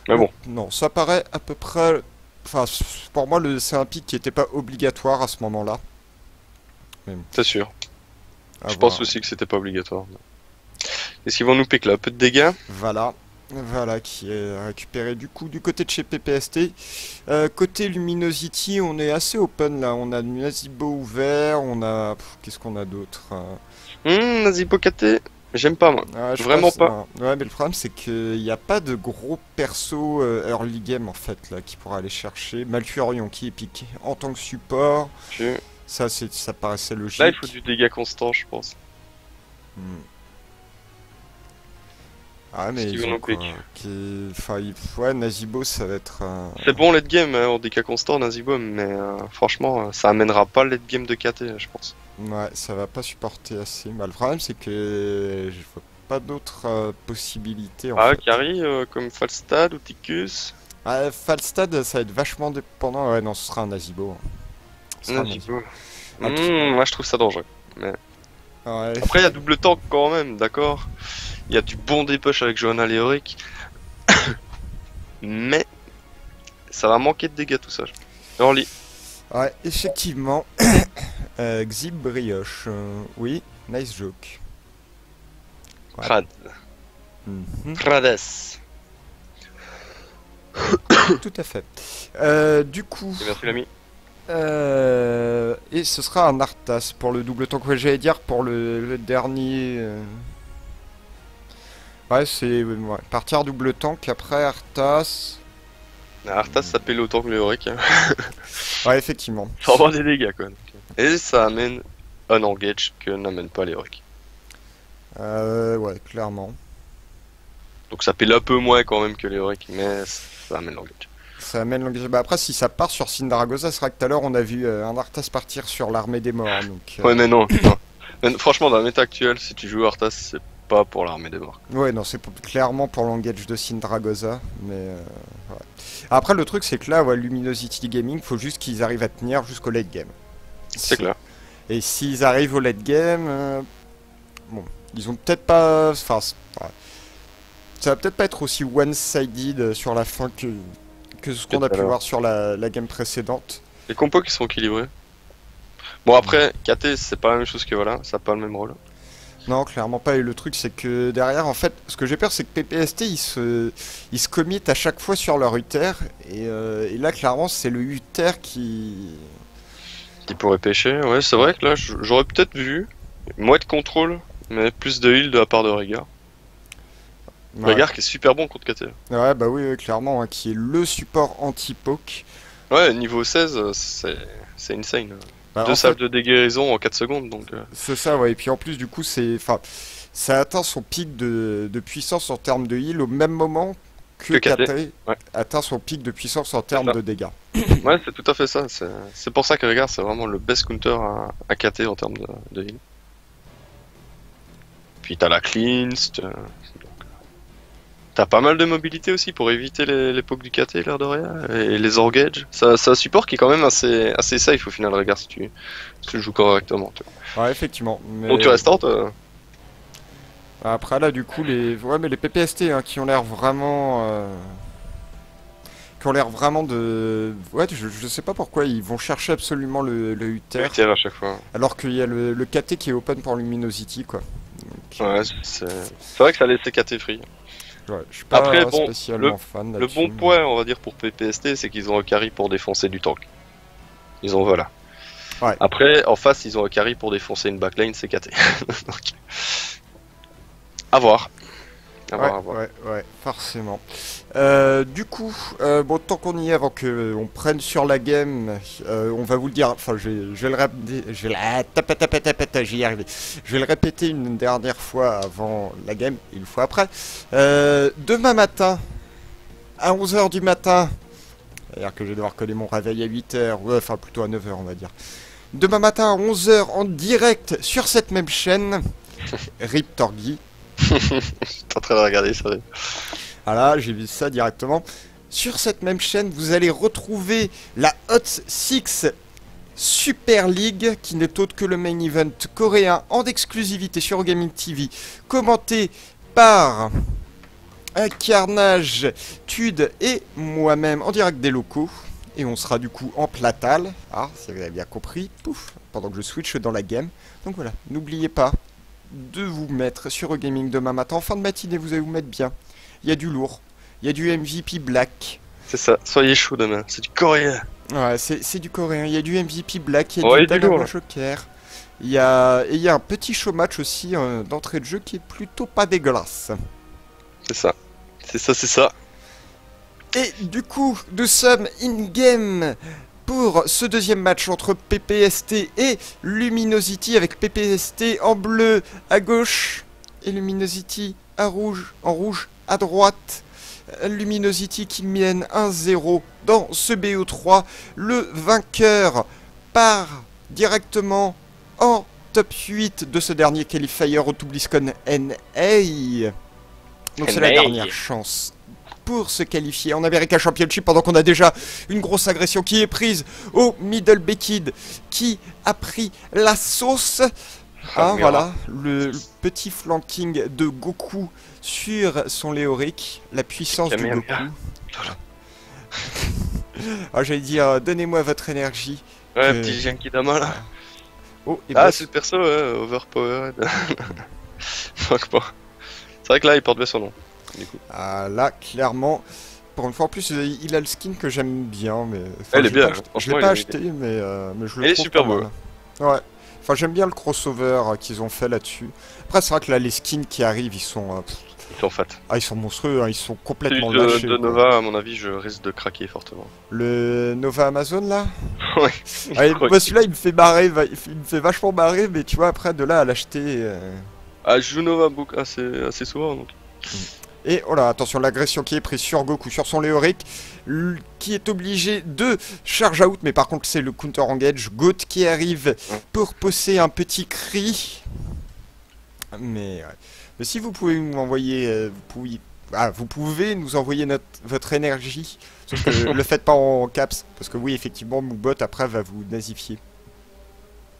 Mais bon, Non, ça paraît à peu près... Enfin, pour moi, c'est un pic qui n'était pas obligatoire à ce moment-là. c'est sûr. À Je voir. pense aussi que c'était pas obligatoire. Est-ce qu'ils vont nous piquer là? Un peu de dégâts? Voilà. Voilà, qui est récupéré du coup du côté de chez PPST. Côté Luminosity, on est assez open là. On a du Nazibo ouvert, on a... Qu'est-ce qu'on a d'autre? Nazibo KT, j'aime pas moi. Je Vraiment pense, pas. ouais, mais le problème c'est qu'il n'y a pas de gros perso early game en fait là qui pourra aller chercher. Malfurion qui est piqué en tant que support. Je- Ça paraissait logique. Là, il faut du dégât constant, je pense. Hmm. Ah mais Qu'est-ce qu'ils ils veulent ont nous quoi piquer? Enfin, ouais, Nazibo ça va être... C'est bon late game hein, en dégâts constants, Nazibo, mais franchement, ça amènera pas le late game de KT, je pense. Ouais, ça va pas supporter assez. Bah, le problème c'est que je vois pas d'autres possibilités en Ah, fait. Carry, comme Falstad ou Ticus? Ah, Falstad ça va être vachement dépendant. Ouais non, ce sera un Nazibo. Ce sera un Nazibo. Nazibo. Moi, je trouve ça dangereux. Ouais. Après, il y a double tank quand même, d'accord? Il y a du bon dépush avec Johanna Léoric. Mais ça va manquer de dégâts tout ça. Early. Ouais, effectivement. Xib Brioche. Oui, nice joke. Ouais. Crad. Mhm. Crades. Tout à fait. Du coup. Et merci l'ami. Et ce sera un Arthas pour le double tank. Ouais, j'allais dire pour le dernier. Ouais, c'est ouais, partir double tank après Arthas. Arthas s'appelle autant que Léoric. Hein. Ouais, effectivement. Ça envoie des dégâts quoi. Et ça amène un engage que n'amène pas Léoric. Ouais, clairement. Donc ça pèle un peu moins quand même que Léoric, mais ça amène l'engage. Ça amène l'engagement. Bah après, si ça part sur Sindragosa, c'est vrai que tout à l'heure on a vu un Arthas partir sur l'armée des morts. Donc, Ouais, mais non, non. Mais franchement, dans la méta actuelle, si tu joues Arthas, c'est pas pour l'armée des morts. ouais, non, c'est clairement pour l'engage de Sindragosa. Mais ouais. Après, le truc, c'est que là, ouais, Luminosity Gaming, faut juste qu'ils arrivent à tenir jusqu'au late game. C'est clair. Et s'ils arrivent au late game, bon, ils ont peut-être pas. Enfin, ouais. Ça va peut-être pas être aussi one-sided sur la fin que ce qu'on a pu voir sur la game précédente. Les compos qui sont équilibrés. Bon après, KT c'est pas la même chose que voilà, ça a pas le même rôle. Non, clairement pas. Et le truc, c'est que derrière, en fait, ce que j'ai peur, c'est que PPST, ils se commit à chaque fois sur leur Uther. Et là, clairement, c'est le Uther qui pourrait pêcher, ouais, c'est vrai que là, j'aurais peut-être vu moins de contrôle, mais plus de heal de la part de Rhaegar. Ouais. Rhaegar qui est super bon contre KT. Ouais, bah oui, clairement, hein, qui est le support anti-poke. Ouais, niveau 16, c'est insane. Bah, 2 salves de déguérison en 4 secondes, donc... C'est ça, ouais. Et puis en plus, du coup, enfin, ça atteint son pic de puissance en termes de heal au même moment que KT ouais. atteint son pic de puissance en termes de dégâts. Ouais, c'est tout à fait ça. C'est pour ça que Rhaegar, c'est vraiment le best counter à KT en termes de heal. Puis t'as la cleanse, t'as pas mal de mobilité aussi pour éviter les pokes du KT, l'air de rien, et les engage. C'est un support qui est quand même assez safe au final, Rhaegar, si tu le joues correctement. Ouais, effectivement. Mais... Bon, tu restes Après, là, du coup, ouais, mais les PPST hein, qui ont l'air vraiment. Qui ont l'air vraiment de. Ouais, je sais pas pourquoi ils vont chercher absolument le Uther. Uther à chaque fois. Alors qu'il y a le KT qui est open pour Luminosity, quoi. Donc, ouais, c'est vrai que ça laisse KT free. Ouais, je suis pas Après, bon, spécialement fan le là-dessus. bon point, on va dire, pour PPST, c'est qu'ils ont un carry pour défoncer du tank. Ils ont voilà. Ouais. Après, en face, ils ont un carry pour défoncer une backline, c'est KT. Donc, à voir. À voir. Ouais, forcément. Du coup, bon, tant qu'on y est, avant qu'on prenne sur la game, on va vous le dire, enfin, je vais le répéter, je vais y arriver. Je vais le répéter une dernière fois avant la game et une fois après. Demain matin, à 11 h du matin, c'est-à-dire que je vais devoir coller mon réveil à 8 h, ouais, enfin plutôt à 9 h, on va dire. Demain matin, à 11 h, en direct, sur cette même chaîne, Rip Torgui. J'étais en train de regarder ça. Voilà, j'ai vu ça directement. Sur cette même chaîne, vous allez retrouver la Hot 6 Super League, qui n'est autre que le main event coréen en exclusivité sur Gaming TV, commenté par un Carnage, Tude et moi-même en direct des locaux. Et on sera du coup en platal. Ah, si vous avez bien compris. Pouf, pendant que je switch dans la game. Donc voilà, n'oubliez pas de vous mettre sur Eurogaming demain matin. En fin de matinée, vous allez vous mettre bien. Il y a du lourd. Il y a du MVP Black. C'est ça, soyez chaud demain, c'est du coréen. Ouais, c'est du coréen. Il y a du MVP Black, il y a Ouais, du il y a du Dagger lourd. Joker. Il y a un petit show match aussi d'entrée de jeu qui est plutôt pas dégueulasse. C'est ça. C'est ça, c'est ça. Et du coup, nous sommes in-game pour ce deuxième match entre PPST et Luminosity, avec PPST en bleu à gauche et Luminosity en rouge à droite. Luminosity qui mène 1-0 dans ce BO3. Le vainqueur part directement en top 8 de ce dernier qualifier au BlizzCon NA. Donc c'est la NA. dernière chance pour se qualifier en America Championship, pendant qu'on a déjà une grosse agression qui est prise au Middle Bekid qui a pris la sauce. Ah, voilà, le petit flanking de Goku sur son Léoric, la puissance du Goku. Ah, j'allais dire, donnez-moi votre énergie. Ouais, petit Genkidama là. Oh, et Ah, bah, c'est le perso, ouais, overpowered. Manque pas. C'est vrai que là, il porte bien son nom. Du coup. ah, là, clairement, pour une fois en plus, il a le skin que j'aime bien, mais enfin, Elle est bien, je franchement, l'ai pas il est acheté, mais je le Il est trouve super pas beau. mal. Ouais. Enfin, j'aime bien le crossover qu'ils ont fait là-dessus. Après, c'est vrai que là, les skins qui arrivent, ils sont, Ils sont fat. ils sont monstrueux, hein, ils sont Celui complètement lâchés. de quoi. Nova, à mon avis, je risque de craquer fortement. Le Nova Amazon là. Ouais. Ouais, moi, celui-là, il me fait marrer, il me fait vachement marrer, mais tu vois, après, de là à l'acheter. Ah, je joue Nova beaucoup, assez souvent, donc. Et oh là, attention, l'agression qui est prise sur Goku, sur son Léoric, qui est obligé de charge out, mais par contre c'est le counter engage, Goat qui arrive pour poser un petit cri. Mais si vous pouvez nous envoyer, vous pouvez nous envoyer votre énergie, sauf que le faites pas en caps, parce que oui, effectivement, Moobot après va vous nazifier.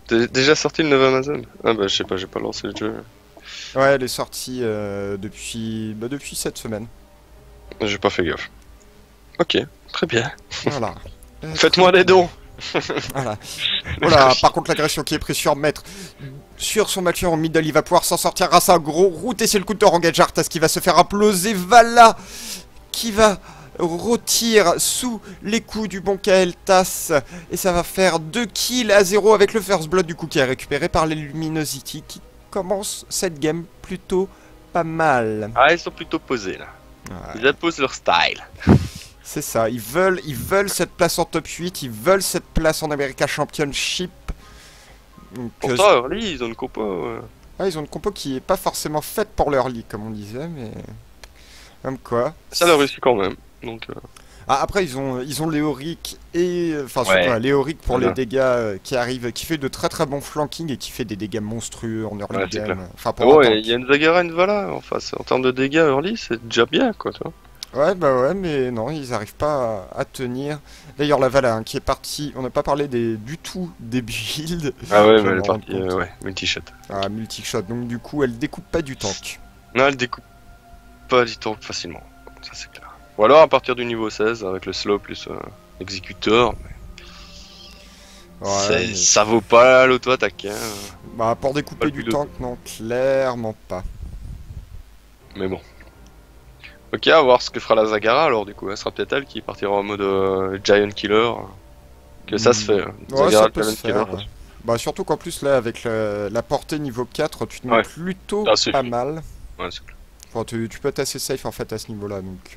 T'es déjà sorti le Nova Amazon? Ah bah je sais pas, j'ai pas lancé le jeu. Ouais, elle est sortie depuis cette semaine. J'ai pas fait gaffe. Ok, très bien. Voilà. Faites-moi des dons. Voilà. Voilà, par contre l'agression qui est prise sur Maître sur son match en middle, il va pouvoir s'en sortir grâce à un gros route et c'est le counter engage Arthas qui va se faire imploser. Vala qui va rôtir sous les coups du bon Kael'thas et ça va faire 2 kills à 0 avec le first blood du coup qui est récupéré par les Luminosity qui commence cette game plutôt pas mal. Ah, ils sont plutôt posés là. Ouais. Ils imposent leur style. C'est ça, ils veulent cette place en top 8, ils veulent cette place en America Championship. Donc, Pourtant, early, ils ont une compo. ils ont une compo qui est pas forcément faite pour leur league, comme on disait, mais comme quoi. Ça leur réussit quand même. Donc, Ah, après, ils ont Léoric et enfin Ouais. surtout Léoric pour Voilà. les dégâts qui arrivent, qui fait de très très bons flanking et qui fait des dégâts monstrueux en early Ouais, c'est game. clair. Enfin pour oh, un et tank. il y a une Zagara, une Vala en face. En termes de dégâts early, c'est déjà bien quoi, tu vois. Ouais, bah ouais, mais non, ils arrivent pas à tenir. D'ailleurs, la Vala hein, qui est partie, on n'a pas parlé du tout des builds. Ah ouais, Je mais elle me est rends partie, compte. ouais, multi-shot. Ah, multi-shot, donc du coup, elle découpe pas du tank. Non, elle découpe pas du tank facilement. Ça, c'est clair. Ou alors à partir du niveau 16, avec le slow plus exécuteur. Ouais, mais- Ça vaut pas l'auto-attaque. Hein. Bah, pour Pas découper le du plus tank, non, clairement pas. Mais bon. Ok, à voir ce que fera la Zagara alors du coup. Elle sera peut-être elle qui partira en mode Giant Killer. Que ça se fait. hein. Ouais, Zagara, ça peut Giant se faire. Killer. Ouais. Bah, surtout qu'en plus, là, avec la portée niveau 4, tu te mets Ouais. plutôt Ça suffit. pas mal. Ouais, c'est clair. Enfin, tu peux être assez safe en fait à ce niveau-là, donc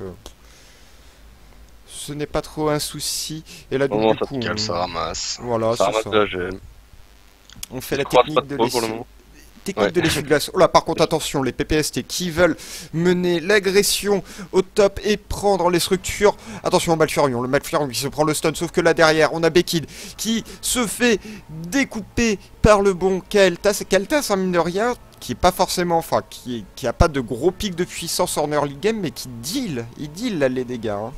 ce n'est pas trop un souci. Et là, donc, Vraiment, du ça coup, te calme, ça ramasse. voilà, Ça c'est ramasse ça. de la gemme. On fait la croise technique pas de trop pour le l'essuie- moment. technique Ouais. de l'essuie-glace. Oh là, par contre, attention, les PPST qui veulent mener l'agression au top et prendre les structures. Attention au Malfurion, le Malfurion qui se prend le stun, sauf que là derrière, on a Bekid qui se fait découper par le bon Kael'thas. Et Kael'thas, hein, mine de rien, qui est pas forcément, enfin, qui a pas de gros pics de puissance en early game, mais qui il deal là, les dégâts. Hein.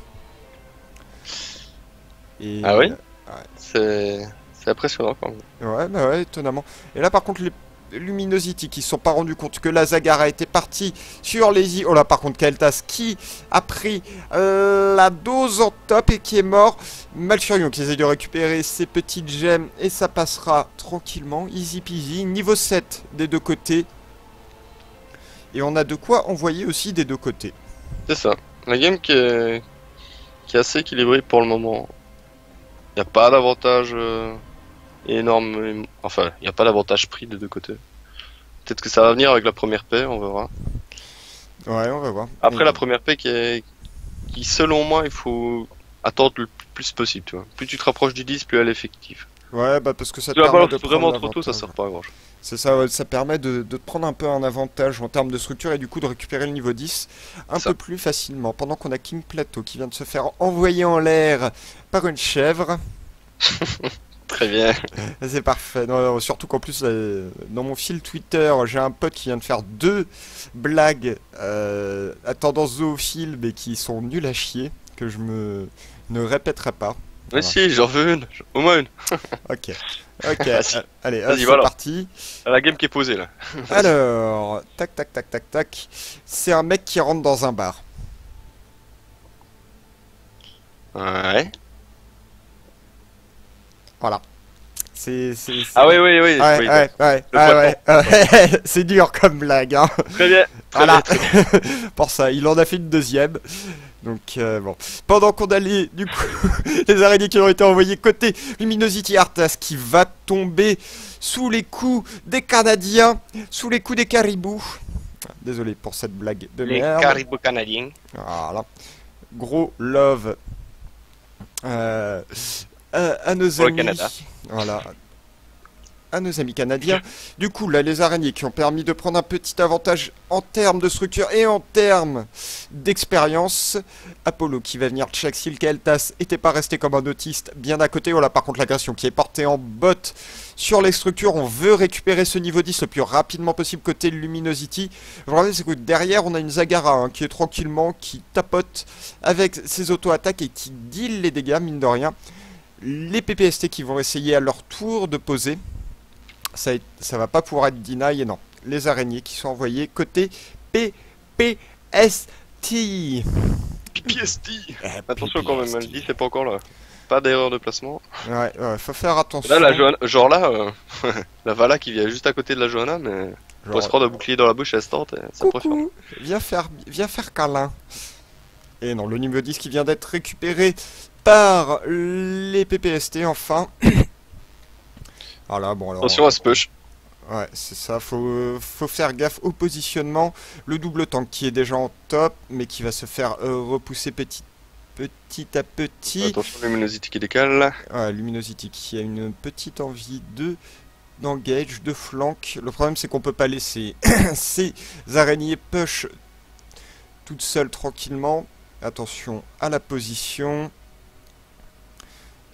Et, Ah oui C'est impressionnant quand même. ouais, bah ouais, étonnamment. Et là, par contre, Luminosity qui se sont pas rendus compte que la Zagara était partie sur les îles. Oh là, par contre, Kael'thas qui a pris la dose en top et qui est mort. Malfurion qui essaie de récupérer ses petites gemmes et ça passera tranquillement. Easy peasy. Niveau 7 des deux côtés. Et on a de quoi envoyer aussi des deux côtés. C'est ça. La game qui est assez équilibrée pour le moment. Il n'y a pas d'avantage énorme. Enfin, il n'y a pas d'avantage pris des deux côtés. Peut-être que ça va venir avec la première paix, on verra. Ouais, on va voir. Après la première paix qui selon moi, il faut attendre le plus possible. Tu vois. Plus tu te rapproches du 10, plus elle est effective. Ouais, bah parce que ça te Tu vas permet pas de vraiment prendre trop tôt, ça l'avantage. sert pas à grand chose. C'est ça, ouais, ça permet de te prendre un peu un avantage en termes de structure et du coup de récupérer le niveau 10 un Ça. peu plus facilement. Pendant qu'on a King Plateau qui vient de se faire envoyer en l'air par une chèvre. Très bien. C'est parfait. Non, non, surtout qu'en plus, dans mon fil Twitter, j'ai un pote qui vient de faire 2 blagues à tendance zoophile mais qui sont nulles à chier, que je ne répéterai pas. Mais Voilà. si, j'en veux une. Au moins une. Ok. Ok, Vas-y. allez, hop, Vas-y, c'est voilà. parti. La game qui est posée là. Alors, tac, tac, tac, tac, tac. C'est un mec qui rentre dans un bar. Ouais. Voilà. Ah oui, oui, oui. Ouais, oui, ouais, ouais, Le ouais, ouais. C'est dur comme blague, hein. Très bien. Très Voilà. bien. Pour ça, il en a fait une deuxième. Donc, bon. Pendant qu'on allait, du coup, les araignées qui ont été envoyées côté Luminosity Arthas qui va tomber sous les coups des Canadiens, sous les coups des caribous. Désolé pour cette blague de Les merde. caribous canadiens. Voilà. Gros love à nos Pour le amis. Canada. Voilà. À nos amis canadiens. Du coup, là, les araignées qui ont permis de prendre un petit avantage en termes de structure et en termes d'expérience. Apollo qui va venir check si le Kael'thas était pas resté comme un autiste bien à côté. Voilà, par contre, l'agression qui est portée en botte sur les structures. On veut récupérer ce niveau 10 le plus rapidement possible côté Luminosity. Je vous rappelle, c'est que derrière, on a une Zagara hein, qui est tranquillement, qui tapote avec ses auto-attaques et qui deal les dégâts, mine de rien. Les PPST qui vont essayer à leur tour de poser. Ça va pas pouvoir être deny et non. Les araignées qui sont envoyées côté PPST. PPST. Attention quand même, elle dit c'est pas encore là. Pas d'erreur de placement. Ouais, faut faire attention. Là, la Johanna, genre là, la Vala qui vient juste à côté de la Johanna, mais pour se prendre un bouclier dans la bouche, elle se tente, et ça préfère. Coucou, viens faire câlin. Et non, le niveau 10 qui vient d'être récupéré par les PPST enfin. Voilà, bon alors. Attention à ce push. Ouais, c'est ça, faut faire gaffe au positionnement. Le double tank qui est déjà en top, mais qui va se faire repousser petit à petit. Attention, Luminosity qui décale. Ouais, Luminosity qui a une petite envie d'engage, de flank. Le problème c'est qu'on peut pas laisser ces araignées push toutes seules tranquillement. Attention à la position.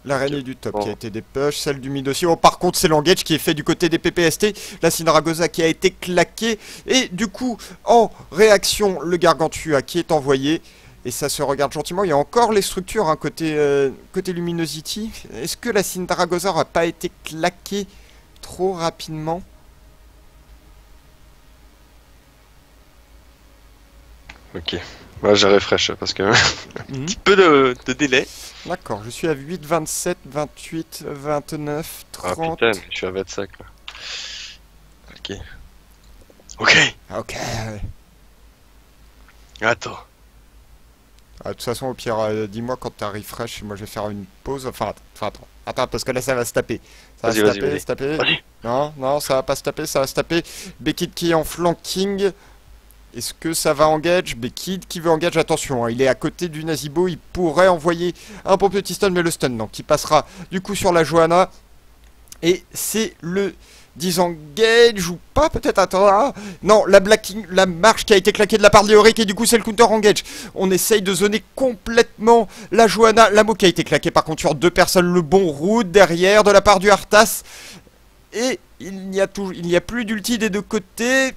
L'araignée du top qui a été des push, celle du mid aussi. Oh, par contre, c'est l'engage qui est fait du côté des PPST. La Syndragosa qui a été claquée. Et du coup, en réaction, le Gargantua qui est envoyé. Et ça se regarde gentiment. Il y a encore les structures hein, côté Luminosity. Est-ce que la Syndragosa n'aura pas été claquée trop rapidement? Ok. Moi, j'ai refresh parce que un petit peu de délai. D'accord, je suis à 8, 27, 28, 29, 30. Ah putain, je suis à 25 là. Ok. Ok. Ok. Attends. Ah, de toute façon, au pire, dis-moi quand t'as refresh, moi je vais faire une pause. Enfin, attends, parce que là ça va se taper. Ça va se Vas-y, taper, vas-y. se taper. Vas-y. Non, non, ça va pas se taper, ça va se taper. Bekid qui est en flanking. Est-ce que ça va engage? Bekid qui veut engage, attention, hein, il est à côté du Nazibo, il pourrait envoyer un bon petit stun, mais le stun, non, qui passera du coup sur la Johanna. Et c'est le disengage ou pas, peut-être, attends, ah, non, la marche qui a été claquée de la part de Léoric, et du coup c'est le counter engage. On essaye de zoner complètement la Johanna, la Mo qui a été claquée par contre sur 2 personnes, le bon route derrière de la part du Arthas. Et il n'y a plus d'ulti des deux côtés.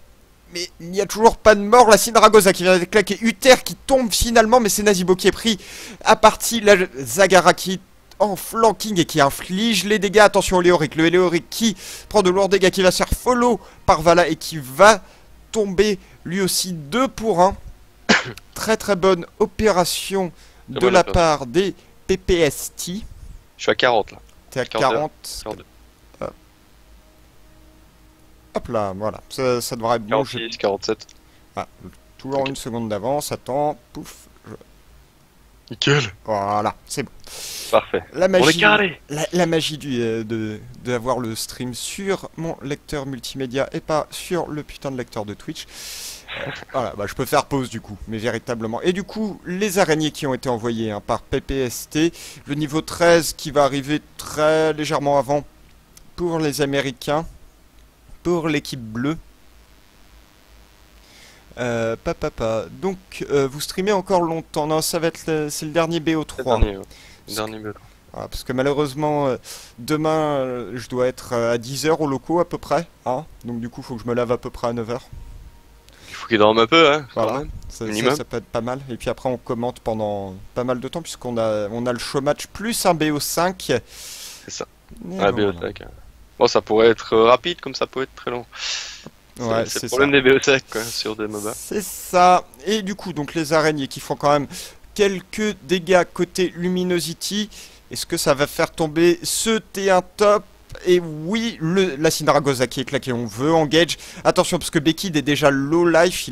Mais il n'y a toujours pas de mort. La Syndragosa qui vient de claquer. Uther qui tombe finalement. Mais c'est Nazibo qui est pris à partie. La Zagara qui en flanking et qui inflige les dégâts. Attention au Léoric, le Léoric qui prend de lourds dégâts, qui va se faire follow par Vala et qui va tomber lui aussi 2 pour 1. Très très bonne opération de la part des PPST. Je suis à 40 là. T'es à 40. 42. Hop là, voilà, ça devrait être bon. 46, 47. Ah, toujours Ok. une seconde d'avance, attends, pouf. Nickel. Voilà, c'est bon. Parfait. La On magie, est carré. la magie d'avoir le stream sur mon lecteur multimédia et pas sur le putain de lecteur de Twitch. Voilà, bah je peux faire pause du coup, mais véritablement. Et du coup, les araignées qui ont été envoyées hein, par PPST, le niveau 13 qui va arriver très légèrement avant pour les Américains, pour l'équipe bleue. Donc, vous streamez encore longtemps. Non, ça va être c'est le dernier BO3. Le dernier but. Voilà, parce que malheureusement, demain, je dois être à 10 h au locaux à peu près. Hein, donc du coup, il faut que je me lave à peu près à 9 h. Il faut qu'il dorme un peu, hein. Voilà, Quand même. ça peut être pas mal. Et puis après, on commente pendant pas mal de temps, puisqu'on a le show match plus un BO5. C'est ça. Mais Ah, bon, BO5. Bon, ça pourrait être rapide comme ça peut être très long. ouais, C'est c'est le problème ça. des BO5 quoi, sur des MOBA. C'est ça. Et du coup, donc les araignées qui font quand même quelques dégâts côté Luminosity. Est-ce que ça va faire tomber ce T1 top? Et oui, la Syndragosa qui est claquée. On veut engage. Attention, parce que Bekid est déjà low life.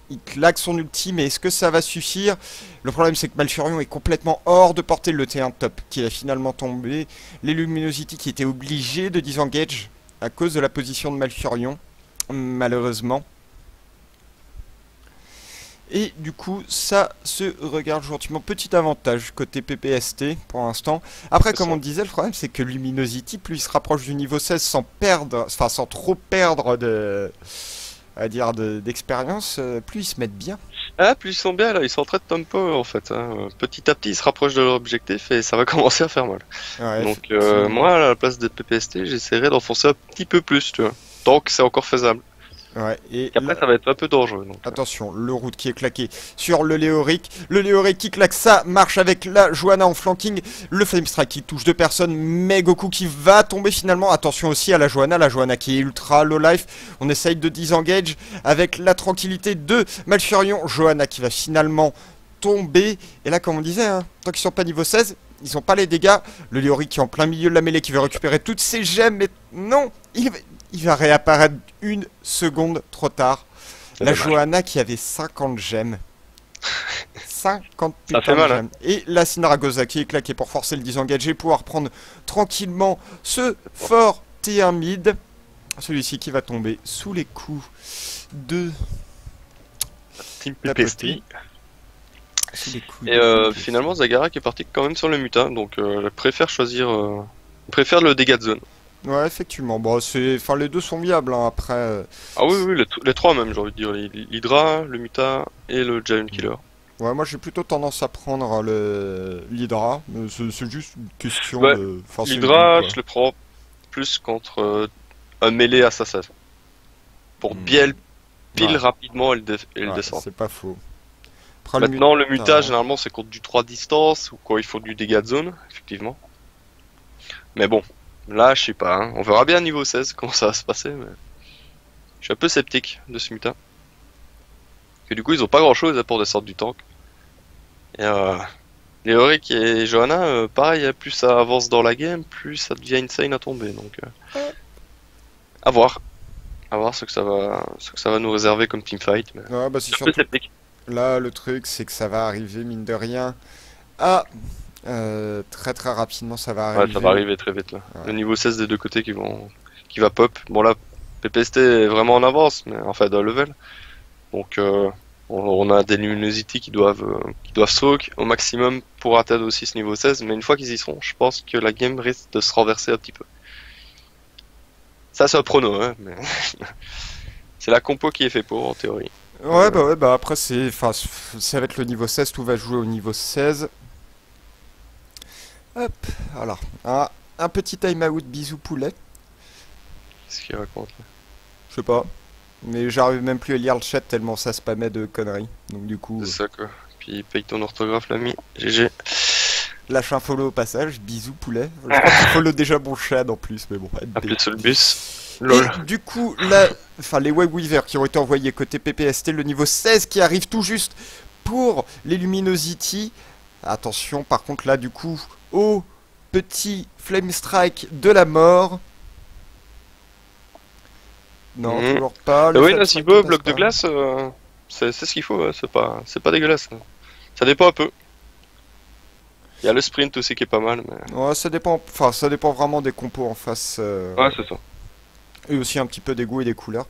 Il claque son ulti, mais est-ce que ça va suffire? Le problème, c'est que Malfurion est complètement hors de portée. Le T1 top qui a finalement tombé. Les Luminosity qui étaient obligés de disengage à cause de la position de Malfurion. Malheureusement. Et du coup, ça se regarde gentiment. Petit avantage côté PPST pour l'instant. Après, comme on disait, le problème c'est que Luminosity, plus il se rapproche du niveau 16 sans perdre, enfin sans trop perdre d'expérience, plus ils se mettent bien. Ah, plus ils sont bien là, ils sont en train de tempo en fait. Hein. Petit à petit, ils se rapprochent de leur objectif et ça va commencer à faire mal. Ouais, Donc, moi, à la place des PPST, j'essaierai d'enfoncer un petit peu plus, tu vois. Tant que c'est encore faisable. ouais, et Après, là, ça va être un peu dangereux. Donc, attention, le route qui est claqué sur le Léoric. Le Léoric qui claque, ça marche avec la Johanna en flanking. Le Flame Strike qui touche 2 personnes. Mais Goku qui va tomber finalement. Attention aussi à la Johanna qui est ultra low life. On essaye de disengage avec la tranquillité de Malfurion. Johanna qui va finalement tomber. Et là, comme on disait, hein, tant qu'ils sont pas niveau 16, ils ont pas les dégâts. Le Léoric qui est en plein milieu de la mêlée qui veut récupérer toutes ses gemmes. Mais non, il va réapparaître une seconde trop tard. c'est La dommage. Johanna qui avait 50 gemmes. 50 Ça putains fait de mal, hein. gemmes. Et la Syndragosa qui est claquée pour forcer le disengage et pouvoir prendre tranquillement ce fort T1 mid. Celui-ci qui va tomber sous les coups de Team la PPST. petite. Sous les coups Et de- finalement, Zagara qui est parti quand même sur le mutin, donc elle préfère choisir. Préfère le dégât de zone. Ouais, effectivement. Bon, enfin, les deux sont viables. Hein. Après, Ah oui, oui, les trois même, j'ai envie de dire. L'Hydra, le mutin et le Giant Killer. ouais, moi j'ai plutôt tendance à prendre l'Hydra. Mais c'est juste une question Ouais, de. Enfin, c'est L'Hydra, le goût, je le prends plus contre un mêlée assassin. Pour bien le pile Ouais. rapidement et le Ouais, descendre. c'est pas faux. Après, Maintenant, le muta, muta, généralement, c'est contre du 3 distance ou quand il faut du dégât de zone, effectivement. Mais bon, là, je sais pas. Hein. On verra bien niveau 16 comment ça va se passer. Mais... je suis un peu sceptique de ce muta. Que du coup, ils ont pas grand chose pour descendre du tank. Et Léoric et Johanna, pareil, plus ça avance dans la game, plus ça devient insane à tomber. Donc, à voir. À voir ce que ça va nous réserver comme teamfight. Mais... ouais, bah, je c'est suis un peu surtout sceptique. là le truc, c'est que ça va arriver mine de rien. Ah, très très rapidement, ça va arriver. Ouais, ça va arriver très vite là. Ouais. Le niveau 16 des deux côtés qui va pop. Bon là, PPST est vraiment en avance, mais enfin de level. Donc on a des Luminosity qui doivent soak au maximum pour atteindre aussi ce niveau 16. Mais une fois qu'ils y seront, je pense que la game risque de se renverser un petit peu. Ça c'est un prono, hein, mais c'est la compo qui est fait pour en théorie. Ouais, bah après, enfin, ça va être le niveau 16, tout va jouer au niveau 16. Hop, alors, un petit time-out, bisous poulet. Qu'est-ce qu'il raconte là? Je sais pas. Mais j'arrive même plus à lire le chat tellement ça spammait de conneries. Donc du coup... C'est ça quoi. Puis paye ton orthographe l'ami. GG. Lâche un follow au passage, bisous poulet. Je crois qu'il follow déjà mon chat en plus, mais bon. Appelé sur le bus. Et Lol. du coup, là, enfin les Web Weavers qui ont été envoyés côté PPST, le niveau 16 qui arrive tout juste pour les Luminosity. Attention, par contre là, du coup, au petit Flame Strike de la mort. Non, toujours pas. Le Oui, Flame là, Strike Zibo, ne passe bloc de pas. glace, c'est ce qu'il faut, c'est pas dégueulasse. Ça dépend un peu. Il y a le sprint aussi qui est pas mal, mais... Ouais, ça dépend, enfin, ça dépend vraiment des compos en face. Ouais, c'est ça. Et aussi un petit peu des goûts et des couleurs.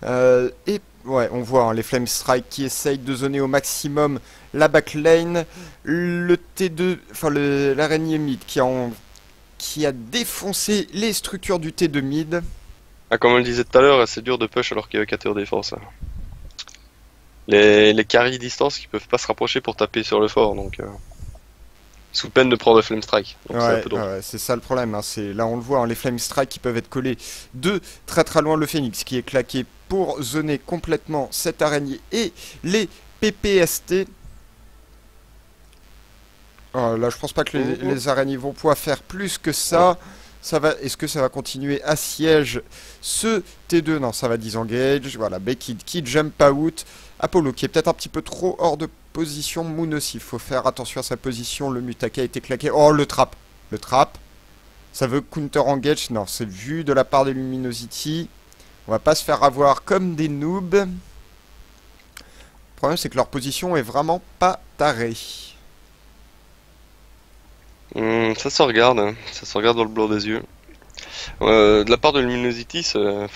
Et ouais, on voit hein, les Flame Strike qui essayent de zoner au maximum la backlane. Le T2, enfin l'araignée mid qui a défoncé les structures du T2 mid. Ah, comme on le disait tout à l'heure, c'est dur de push alors qu'il y a 4 défense. Les carry distance qui peuvent pas se rapprocher pour taper sur le fort, donc... Sous peine de prendre Flame Strike. Donc c'est un Ouais, peu drôle. ouais, c'est ça le problème. Hein, là, on le voit, hein, les Flame Strike qui peuvent être collés de très très loin. Le Phoenix qui est claqué pour zoner complètement cette araignée et les PPST. Là, je pense pas que les araignées vont pouvoir faire plus que ça. Est-ce que ça va continuer à siège ce T2? Non, ça va disengage. Voilà, Becky qui jump out. Apollo qui est peut-être un petit peu trop hors de position. Moon aussi, il faut faire attention à sa position. Le Mutaka a été claqué. Oh, le trap. Le trap. Ça veut counter engage. Non, c'est vu de la part des Luminosity. On va pas se faire avoir comme des noobs. Le problème, c'est que leur position est vraiment pas tarée. Ça se regarde, hein. Ça se regarde dans le blanc des yeux. De la part de Luminosity, le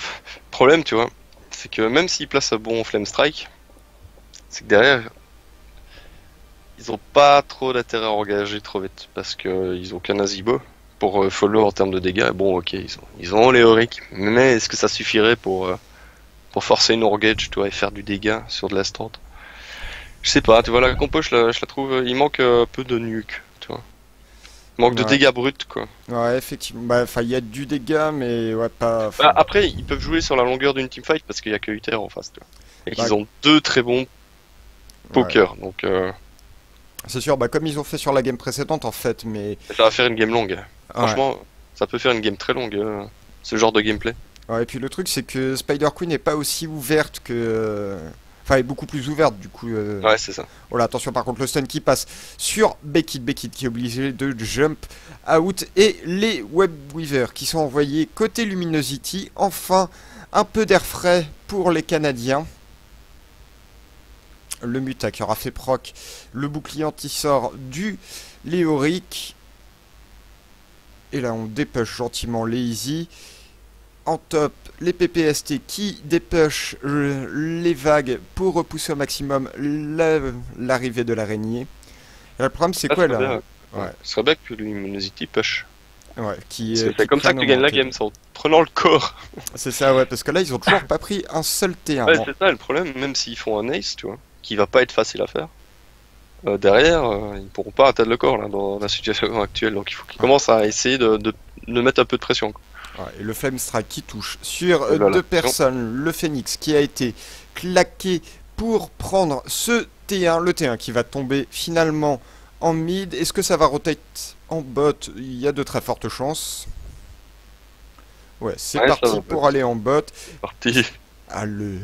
problème, tu vois, c'est que même s'ils placent un bon Flame Strike, c'est que derrière, ils ont pas trop d'intérêt à engager trop vite, parce qu'ils ont qu'un Azibo pour follow en termes de dégâts. Bon, ok, ils ont les Auric, mais est-ce que ça suffirait pour forcer une engage, tu vois, et faire du dégât sur de l'instant? Je sais pas, tu vois, la compo, je la trouve, il manque un peu de nuke, tu vois. Manque de dégâts bruts, quoi. Ouais, effectivement. Bah, enfin, il y a du dégât, mais ouais, pas. Bah, après, ils peuvent jouer sur la longueur d'une teamfight parce qu'il y a que Uther en face, tu vois. Et qu'ils ont deux très bons pokers, donc... C'est sûr, bah comme ils ont fait sur la game précédente en fait, mais... Ça va faire une game longue. Franchement, ça peut faire une game très longue, ce genre de gameplay. Ouais, et puis le truc c'est que Spider Queen n'est pas aussi ouverte que... Enfin, elle est beaucoup plus ouverte du coup. Ouais, c'est ça. Voilà, attention par contre, le stun qui passe sur Becky qui est obligé de jump out. Et les Web Weavers qui sont envoyés côté Luminosity. Enfin, un peu d'air frais pour les Canadiens. Le Muta qui aura fait proc. Le bouclier anti-sort du Léoric. Et là, on dépush gentiment les Easy. En top, les PPST qui dépush les vagues pour repousser au maximum l'arrivée de l'araignée. Le problème, c'est quoi là? Ouais. Ce serait bien que Luminosity push. Ouais, c'est comme ça que tu gagnes la game, c'est en prenant le corps. C'est ça, ouais, parce que là, ils ont toujours pas pris un seul T1. Ouais, c'est ça le problème, même s'ils font un ace, tu vois, qui va pas être facile à faire. Derrière, ils pourront pas atteindre le corps là, dans la situation actuelle, donc il faut qu'ils commencent à essayer de mettre un peu de pression, quoi. Ouais, et le Flame Strike qui touche sur deux personnes, le Phoenix qui a été claqué pour prendre ce T1, le T1 qui va tomber finalement en mid. Est-ce que ça va rotate en bot? Il y a de très fortes chances. Ouais, c'est parti pour aller en bot. C'est parti. Allez.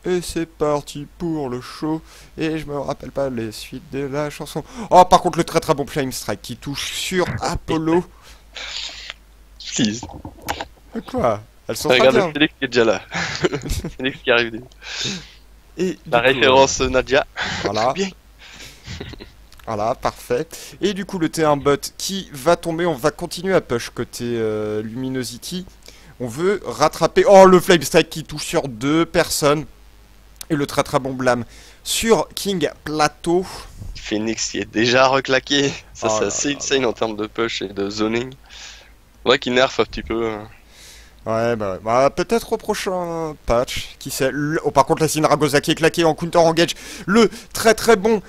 Et c'est parti pour le show. Et je me rappelle pas les suites de la chanson. Oh, par contre, le très très bon Flame Strike qui touche sur Apollo. Please. Quoi? Elles sont regarde, bien. Félix qui est déjà là. Félix qui arrive. Et la référence Nadia. Voilà. Bien. Voilà, parfait. Et du coup, le T1 bot qui va tomber. On va continuer à push côté Luminosity. On veut rattraper... Oh, le Flame Strike qui touche sur deux personnes. Et le très très bon blâme sur King Plateau. Phoenix qui est déjà reclaqué. Ça, c'est assez insane en termes de push et de zoning. Ouais, qui nerf un petit peu. Ouais, bah peut-être au prochain patch. Qui sait. Oh, par contre, la Sinragosa qui est claquée en counter engage. Le très très bon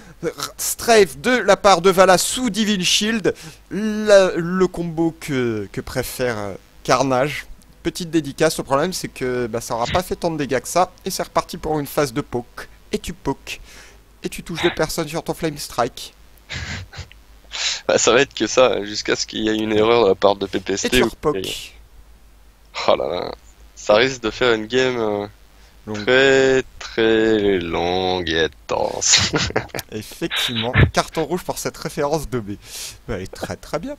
strafe de la part de Vala sous Divine Shield. Le combo que préfère Carnage. Petite dédicace. Le problème, c'est que ça aura pas fait tant de dégâts que ça. Et c'est reparti pour une phase de poke. Et tu pokes. Et tu touches deux personnes sur ton Flame Strike. Bah, ça va être que ça, jusqu'à ce qu'il y ait une erreur de la part de Et PPST. tu ou- repoques. Oh là là. Ça risque de faire une game Donc, très très longue et intense. effectivement, carton rouge pour cette référence de B. Bah, elle est très très bien.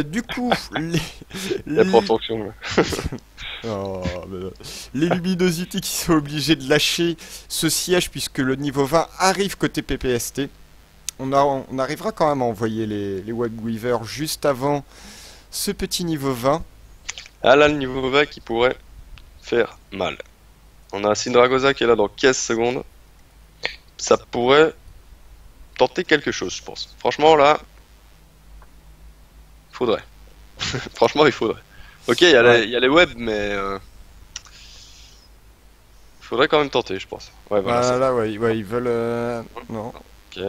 Du coup, Il y a pas en fonction. Là. Oh, mais non. Les Luminosity qui sont obligés de lâcher ce siège puisque le niveau 20 arrive côté PPST. On arrivera quand même à envoyer les Web Weavers juste avant ce petit niveau 20. Ah là, le niveau 20 qui pourrait faire mal. On a Syndragosa qui est là dans 15 secondes. Ça pourrait tenter quelque chose, je pense. Franchement, là, faudrait. Franchement, il faudrait. Ok, Ouais. il y a les webs, mais faudrait quand même tenter, je pense. Ouais, voilà, ça. Voilà, ouais, ouais, ils veulent. Non, Ok.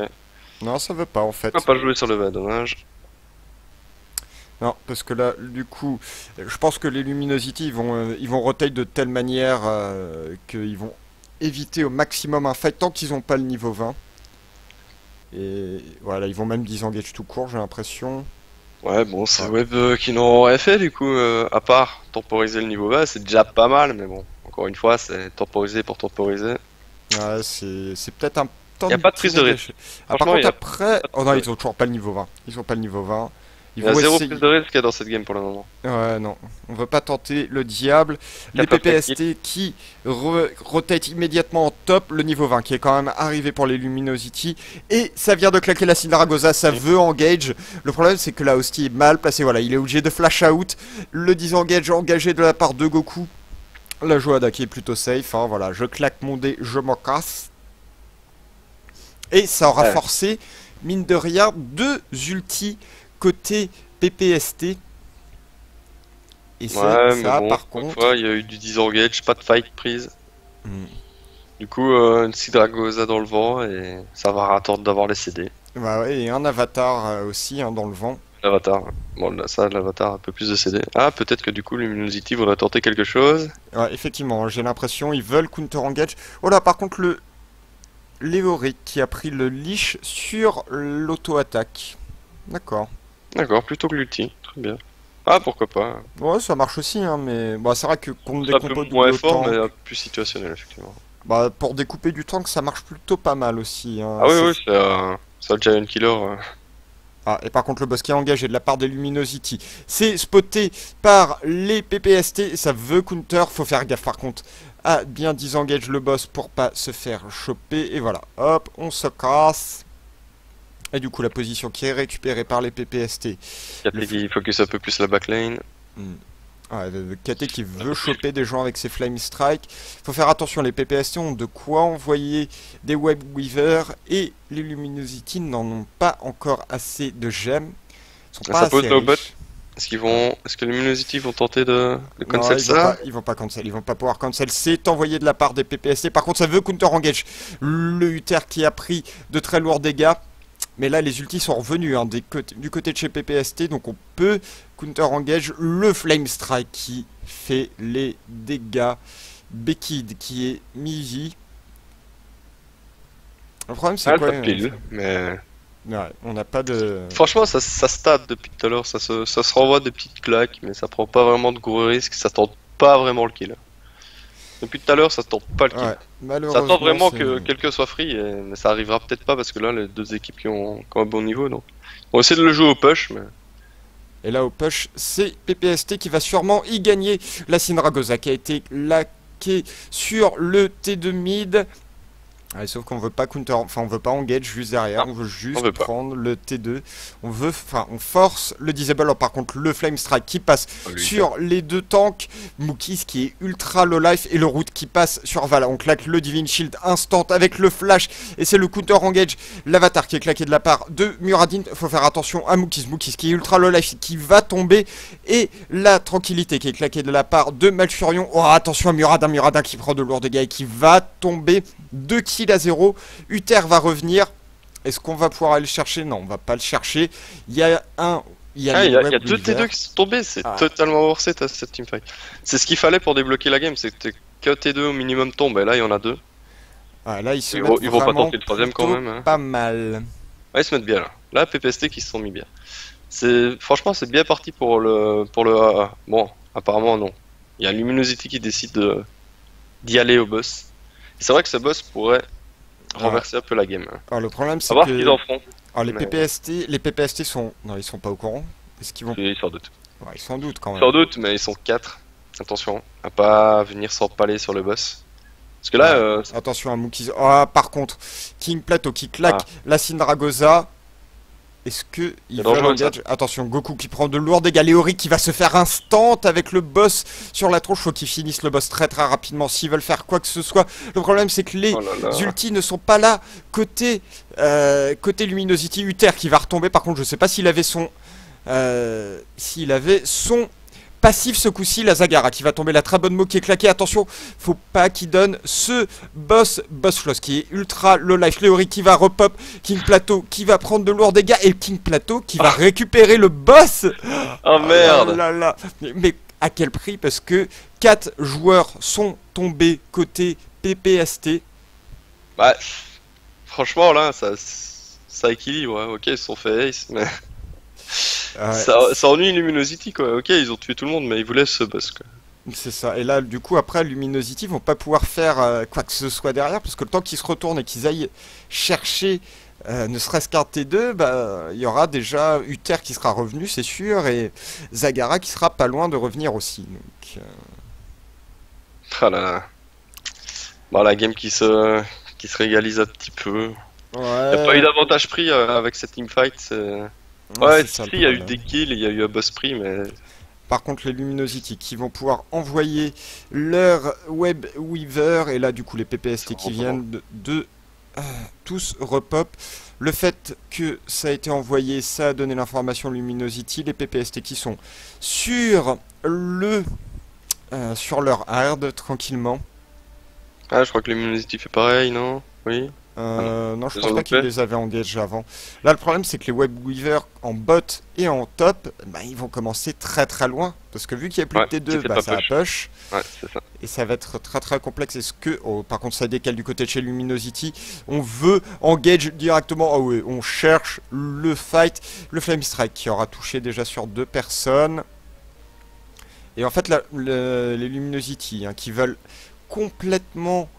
non, ça veut pas en fait. On va pas jouer sur le V, dommage. Non, parce que là, du coup, je pense que les Luminosity ils vont rotate de telle manière qu'ils vont éviter au maximum un fight tant qu'ils n'ont pas le niveau 20. Et voilà, ils vont même disengage tout court, j'ai l'impression. Ouais, bon, c'est Ouais. web qui n'ont rien fait, du coup, à part temporiser le niveau 20, c'est déjà pas mal, mais bon, encore une fois, c'est temporiser pour temporiser. Ouais, c'est peut-être un temps Y a pas de prise de risque. gâché. Ah, par Franchement, contre, y a après. pas de Oh prise non, de ils ont toujours pas le niveau 20. Ils ont pas le niveau 20. Ils Il y a vont zéro essayer. prise de risque dans cette game pour le moment. Ouais, non. On veut pas tenter le diable. Les Quatre après PPST qui rotate immédiatement en top. Le niveau 20 qui est quand même arrivé pour les Luminosity. Et ça vient de claquer la Syndragosa. Ça veut engage. Le problème, c'est que la hostie est mal placée. Voilà, il est obligé de flash out. Le disengage engagé de la part de Goku. La Joada qui est plutôt safe. Hein, voilà, je claque mon dé, je m'en casse. Et ça aura Ouais. forcé, mine de rien, deux ultis côté PPST. Et c'est Ouais, mais ça, bon, par encore une contre. fois, il y a eu du disengage, pas de fight prise. Hmm. Du coup, une Syndragosa dans le vent et ça va attendre d'avoir les CD. Bah ouais, et un avatar aussi hein, dans le vent. L'avatar. Bon, là, ça, l'avatar, un peu plus de CD. Ah, peut-être que du coup, Luminosity voudrait tenter quelque chose. Ouais, effectivement, j'ai l'impression ils veulent counter engage. Oh là, par contre, le Léoric qui a pris le leash sur l'auto-attaque. D'accord. D'accord, plutôt que l'ulti. Très bien. Ah, pourquoi pas. Ouais, ça marche aussi, hein, mais bon, c'est vrai que contre des C'est un peu compos moins double fort, mais tank, un peu plus situationnel, effectivement. bah, pour découper du tank, ça marche plutôt pas mal aussi. Hein. Ah oui, oui, c'est un Giant Killer. Ah, et par contre, le boss qui est engagé de la part des Luminosity, c'est spoté par les PPST. Ça veut counter. Faut faire gaffe par contre à bien disengage le boss pour pas se faire choper. Et voilà, hop, on se casse. Et du coup, la position qui est récupérée par les PPST. KT qui focus un peu plus la backline. Ouais, le KT qui veut choper des gens avec ses Flame Strike. Faut faire attention, les PPST ont de quoi envoyer des Web Weavers et les Luminosity n'en ont pas encore assez de gemmes. Ils sont Ça pas pose assez no but. riches. Est-ce que les Luminosity vont tenter de Non, cancel ça? ils vont pas cancel, ils vont pas pouvoir cancel. C'est envoyé de la part des PPST. Par contre, ça veut counter engage. Le Uther qui a pris de très lourds dégâts. Mais là, les ultis sont revenus hein, du côté de chez PPST. Donc, on peut counter engage le Flame Strike qui fait les dégâts. Bekid qui est Mivi. Le problème, c'est Ah, quoi ça pile, mais... Ouais, on n'a pas de. Franchement, ça stat depuis tout à l'heure, ça se renvoie des petites claques, mais ça prend pas vraiment de gros risques, ça tente pas vraiment le kill. Depuis tout à l'heure, ça tente pas le kill. Ouais, Ça malheureusement. tente vraiment c'est- que quelqu'un soit free, mais ça arrivera peut-être pas parce que là, les deux équipes qui ont un bon niveau, donc. On va essayer de le jouer au push, mais. Et là, au push, c'est PPST qui va sûrement y gagner. La Syndragosa qui a été laquée sur le T2 mid. Ouais, sauf qu'on veut pas counter, enfin on veut pas engage juste derrière, Non, on veut juste on veut pas. prendre le T2. On force le disable. Alors, par contre, le Flame Strike qui passe sur les deux tanks. Mookis qui est ultra low life et le route qui passe sur Vala. On claque le Divine Shield instant avec le flash et c'est le counter engage. L'avatar qui est claqué de la part de Muradin. Faut faire attention à Mookis. Mookis qui est ultra low life qui va tomber et la tranquillité qui est claquée de la part de Malfurion. Oh, attention à Muradin. Muradin qui prend de lourds dégâts et qui va tomber. 2 kills à 0. Uther va revenir. Est-ce qu'on va pouvoir aller le chercher? Non, on va pas le chercher. Il y a un. Il y a, Ah, les il y a Web deux Weavers. T2 qui sont tombés, c'est Ah. totalement worth it à cette teamfight. C'est ce qu'il fallait pour débloquer la game, c'était qu'un T2 au minimum tombe, et là il y en a deux. Ah, là, ils se Ils mettent vont pas vraiment tenter le troisième quand plutôt même, hein. pas mal. Ouais, ils se mettent bien là. Là, PPST qui se sont mis bien. Franchement, c'est bien parti pour le AA. Bon, apparemment non. Il y a Luminosity qui décide d'y aller au boss. Et c'est vrai que ce boss pourrait renverser un peu la game. Alors, le problème, On c'est va voir ce qu'ils que en feront. alors, les Mais- PPST sont... Non, ils sont pas au courant. Est-ce qu'ils vont... Oui, sans doute. Ouais, ils s'en doutent quand même. Sans doute, mais ils sont 4. Attention, à pas venir s'empaler sur le boss. Parce que là, Attention à Mookies. Ah, par contre, King Plateau qui claque la Syndragosa. Est-ce que il va dangereux, ça. engage? Attention, Goku qui prend de lourds dégâts. Léori qui va se faire instant avec le boss sur la tronche. Faut qu'ils finissent le boss très très rapidement s'ils veulent faire quoi que ce soit. Le problème, c'est que les oh là là. ultis ne sont pas là côté côté Luminosity. Uther qui va retomber. Par contre, je sais pas s'il avait son passif ce coup-ci, la Zagara qui va tomber, la très bonne mot qui est claquée. Attention, faut pas qu'il donne ce boss Floss qui est ultra low life. Léori qui va repop, King Plateau qui va prendre de lourds dégâts et King Plateau qui va récupérer le boss. Oh merde. Oh là là. Mais à quel prix? Parce que 4 joueurs sont tombés côté PPST. Bah, franchement, là, ça équilibre. Hein. Ok, ils se sont fait ace, mais ça ennuie Luminosity, quoi. Ok, ils ont tué tout le monde, mais ils voulaient ce boss, quoi. C'est ça. Et là, du coup, après, Luminosity vont pas pouvoir faire quoi que ce soit derrière, parce que le temps qu'ils se retournent et qu'ils aillent chercher ne serait-ce qu'un T2, bah, il y aura déjà Uther qui sera revenu, c'est sûr, et Zagara qui sera pas loin de revenir aussi. Donc, Ah là là. Bon, la game qui se régalise un petit peu. ouais. Il n'y a pas eu d'avantage pris avec cette teamfight. Ouais, c'est ça, si, le il y a eu problème. des kills, il y a eu un boss pris, mais Par contre, les Luminosity qui vont pouvoir envoyer leur Web Weaver, et là, du coup, les PPST qui viennent de tous repop. Le fait que ça a été envoyé, ça a donné l'information Luminosity. Les PPST qui sont sur sur leur hard tranquillement. ah, je crois que Luminosity fait pareil, non? Oui. Non, je Ils pense ont pas qu'ils loupé. les avaient engagés avant. Là, le problème, c'est que les Web Weavers en bot et en top, bah, ils vont commencer très très loin. Parce que vu qu'il n'y a plus Ouais, de T2, c'était bah, pas ça va push. push. Ouais, c'est ça. Et ça va être très très complexe. Est-ce que, oh, par contre, ça décale du côté de chez Luminosity. On veut engage directement. Oh oui, on cherche le fight. Le Flame Strike qui aura touché déjà sur 2 personnes. Et en fait, les Luminosity qui veulent complètement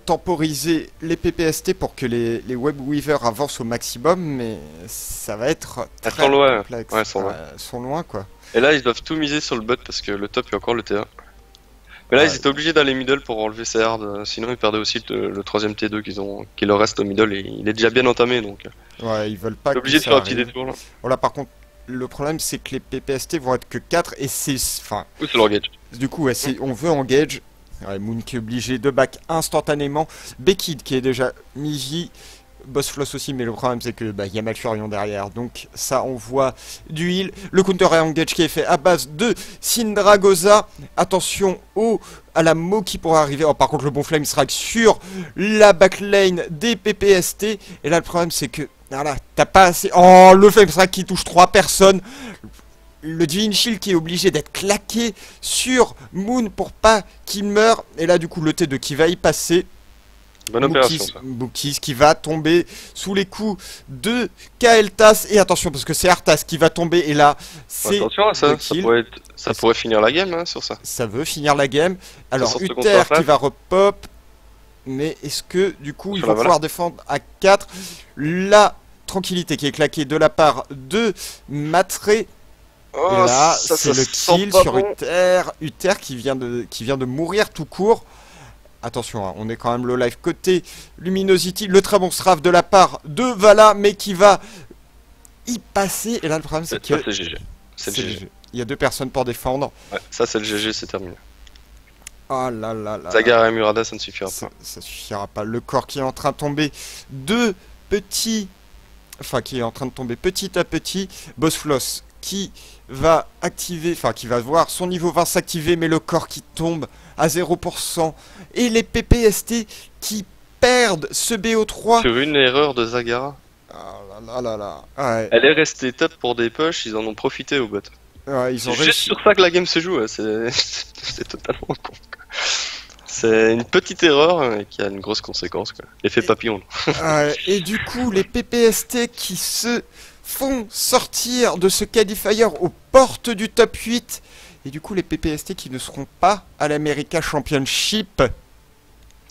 temporiser les PPST pour que les Web Weavers avancent au maximum. Mais ça va être Elles très sont loin. complexe. Ouais, elles sont loin. Elles sont loin, quoi. Et là, ils doivent tout miser sur le bot parce que le top, il y a encore le T1. Mais là, Ouais. ils étaient obligés d'aller middle pour enlever ces hards. Sinon, ils perdaient aussi le troisième T2 qui leur reste au middle et il est déjà bien entamé donc. Ouais, ils veulent pas Ils sont que obligés de ça faire un petit arrive. détour là. Voilà, par contre, le problème c'est que les PPST vont être que 4 et c'est. Enfin, Ou c'est leur gauge. du coup, ouais, on veut engage. Ouais, Moon qui est obligé de back instantanément. Bekid qui est déjà Miji. Boss Floss aussi, mais le problème c'est que bah, y a Malfurion derrière, donc ça envoie du heal. Le counter engage qui est fait à base de Syndragosa. Attention à la Mo qui pourra arriver. Oh, par contre, le bon flame strike sur la backlane des PPST. Et là, le problème c'est que voilà, t'as pas assez. Oh, le flame strike qui touche 3 personnes. Le Divine Shield qui est obligé d'être claqué sur Moon pour pas qu'il meure. Et là, du coup, le T2 qui va y passer. Bonne opération ça. Bookis qui va tomber sous les coups de Kael'thas. Et attention, parce que c'est Arthas qui va tomber. Et là, c'est Attention à ça, le kill. ça pourrait finir la game hein, sur ça. Ça veut finir la game. Alors, sort ce Uther contre-attaque. qui va repop. Mais est-ce que, du coup, ils Sur vont la voilà. pouvoir défendre à 4 la tranquillité qui est claquée de la part de Matré. Oh, Et là, ça c'est le sent kill pas sur bon. Uther. Uther qui vient de mourir tout court. Attention, hein, on est quand même low life côté Luminosity. Le très bon strafe de la part de Vala, mais qui va y passer. Et là, le problème, c'est Ça que c'est GG. C'est c'est le le GG. jeu. Il y a 2 personnes pour défendre. Ouais, ça c'est le GG, c'est terminé. Oh là là là. Zagara et Murada, ça ne suffira Ça, pas. ça suffira pas. Le corps qui est en train de tomber de petits. Enfin, qui est en train de tomber petit à petit. Boss Floss qui va activer. Enfin, qui va voir son niveau 20 s'activer. Mais le corps qui tombe à 0%. Et les PPST qui perdent ce BO3. Sur une erreur de Zagara, Ah là là là là. Ouais, elle est restée top pour des push, ils en ont profité au bot. ouais, ils C'est ont juste réussi. sur ça que la game se joue, ouais, c'est totalement con. C'est une petite erreur qui a une grosse conséquence, quoi. L'effet papillon. Et du coup, les PPST qui se font sortir de ce qualifier aux portes du top 8. Et du coup, les PPST qui ne seront pas à l'America Championship.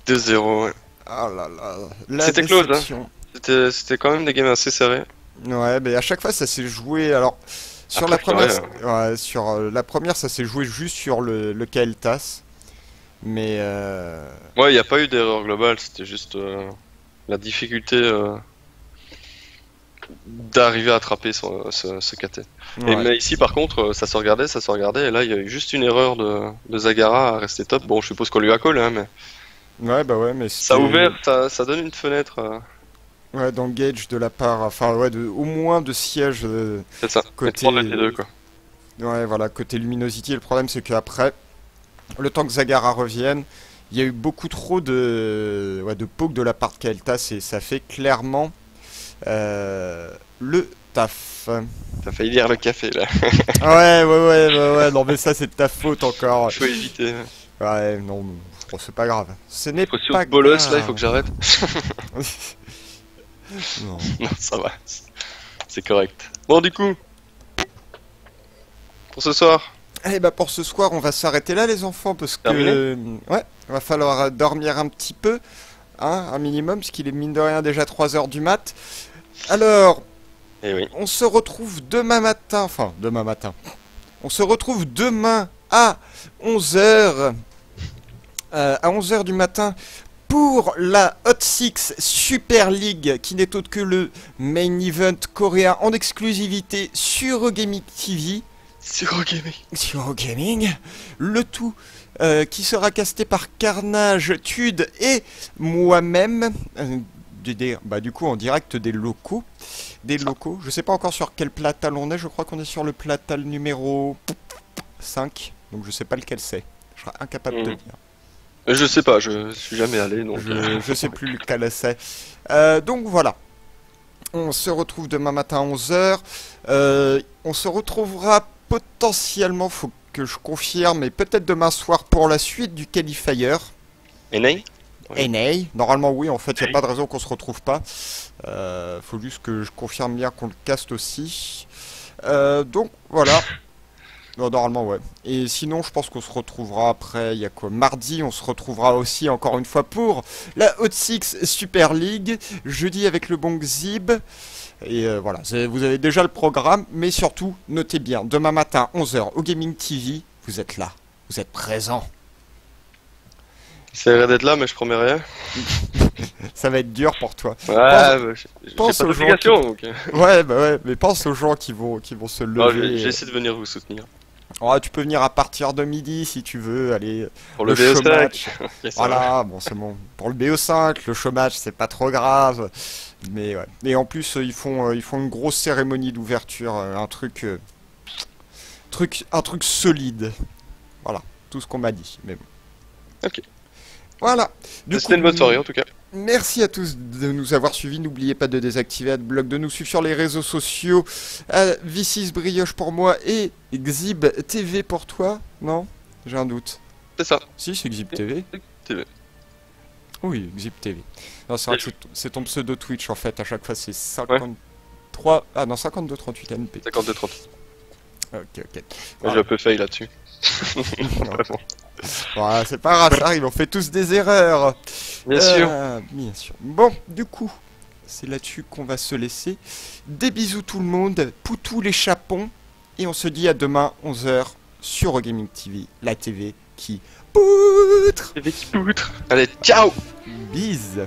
2-0, ouais. Oh là là, c'était close, déception. C'était quand même des games assez serrés. Ouais, mais à chaque fois, ça s'est joué. Alors, sur Après, la première, ouais. ouais, sur la première, ça s'est joué juste sur le KLTAS. Mais Ouais, il n'y a pas eu d'erreur globale, c'était juste la difficulté d'arriver à attraper ce KT. ouais. Mais ici, par contre, ça se regardait, et là, il y a eu juste une erreur de Zagara à rester top. Bon, je suppose qu'on lui a collé, hein, mais Ouais, bah ouais, mais ça a c'était- ouvert, ça donne une fenêtre. Ouais, d'engage de la part, enfin ouais, au moins de sièges C'est ça, côté. côté... les deux, quoi. Ouais, voilà, côté Luminosity. Le problème, c'est qu'après, le temps que Zagara revienne, il y a eu beaucoup trop de poke de la part de Kael'thas et ça fait clairement le taf. T'as failli lire le café, là. Ouais, non, mais ça, c'est de ta faute encore. Faut éviter. Ouais, non, bon, c'est pas grave. Ce n'est Faut pas sur bolos, grave. là, il faut que j'arrête. Non. Non, ça va. C'est correct. Bon, du coup, pour ce soir, Eh bah pour ce soir, on va s'arrêter là les enfants parce que ouais, va falloir dormir un petit peu, hein, un minimum, parce qu'il est mine de rien déjà 3 heures du mat. Alors, eh oui. on se retrouve demain matin, on se retrouve demain à 11 h à 11 h du matin pour la Hot 6 Super League qui n'est autre que le main event coréen en exclusivité sur Eurogaming TV. Sur Gaming. Sur Eurogaming, le tout qui sera casté par Carnage, Tude et moi-même, du coup en direct des locaux, je sais pas encore sur quel platal on est, je crois qu'on est sur le platal numéro 5, donc je sais pas lequel c'est, je serai incapable de dire. Je sais pas, je suis jamais allé, donc... Je sais plus lequel c'est. Donc voilà. On se retrouve demain matin à 11 h. On se retrouvera potentiellement, faut que je confirme, mais peut-être demain soir pour la suite du qualifier. Enei NA. Normalement oui, en fait, il n'y a pas de raison qu'on se retrouve pas. Faut juste que je confirme bien qu'on le caste aussi. Donc voilà. Non, normalement ouais. Et sinon je pense qu'on se retrouvera après, il y a quoi, mardi on se retrouvera aussi encore une fois pour la Hot 6 Super League, jeudi avec le bon Xib. Et voilà, vous avez déjà le programme, mais surtout notez bien, demain matin 11 h au Gaming TV, vous êtes là, vous êtes présents. J'essaierai d'être là, mais je promets rien. Ça va être dur pour toi. Ouais, bah, j'ai pense pas aux gens d'obligation, donc... Ouais, bah ouais, mais pense aux gens qui vont se Non, lever. j'essaie de venir vous soutenir. Ouais, tu peux venir à partir de midi si tu veux, aller Pour le show BO5. match. Ok, ça va. Voilà, bon c'est bon. Pour le BO5, le show match c'est pas trop grave. Mais ouais. Et en plus ils font une grosse cérémonie d'ouverture, un truc solide. Voilà, tout ce qu'on m'a dit. Mais bon. Ok. Voilà. Du C'était une bonne soirée, en tout cas. Merci à tous de nous avoir suivis. N'oubliez pas de désactiver AdBlock, de nous suivre sur les réseaux sociaux. V6 Brioche pour moi et Xib TV pour toi. Non? J'ai un doute. C'est ça. Si, c'est Xib TV. TV. Oui, Xib TV. Non, c'est vrai que c'est ton pseudo Twitch en fait. À chaque fois, c'est 53. Ah non, 5238 NP. 52-30. Ok. Moi, j'ai un peu fail là-dessus. Non. Voilà, c'est pas grave, ça arrive, on fait tous des erreurs. Bien sûr. Bien sûr. Bon, du coup, c'est là-dessus qu'on va se laisser. Des bisous tout le monde, poutou les chapons, et on se dit à demain 11 h sur Eurogaming TV, la TV qui poutre. TV qui poutre. Allez, ciao. Bise.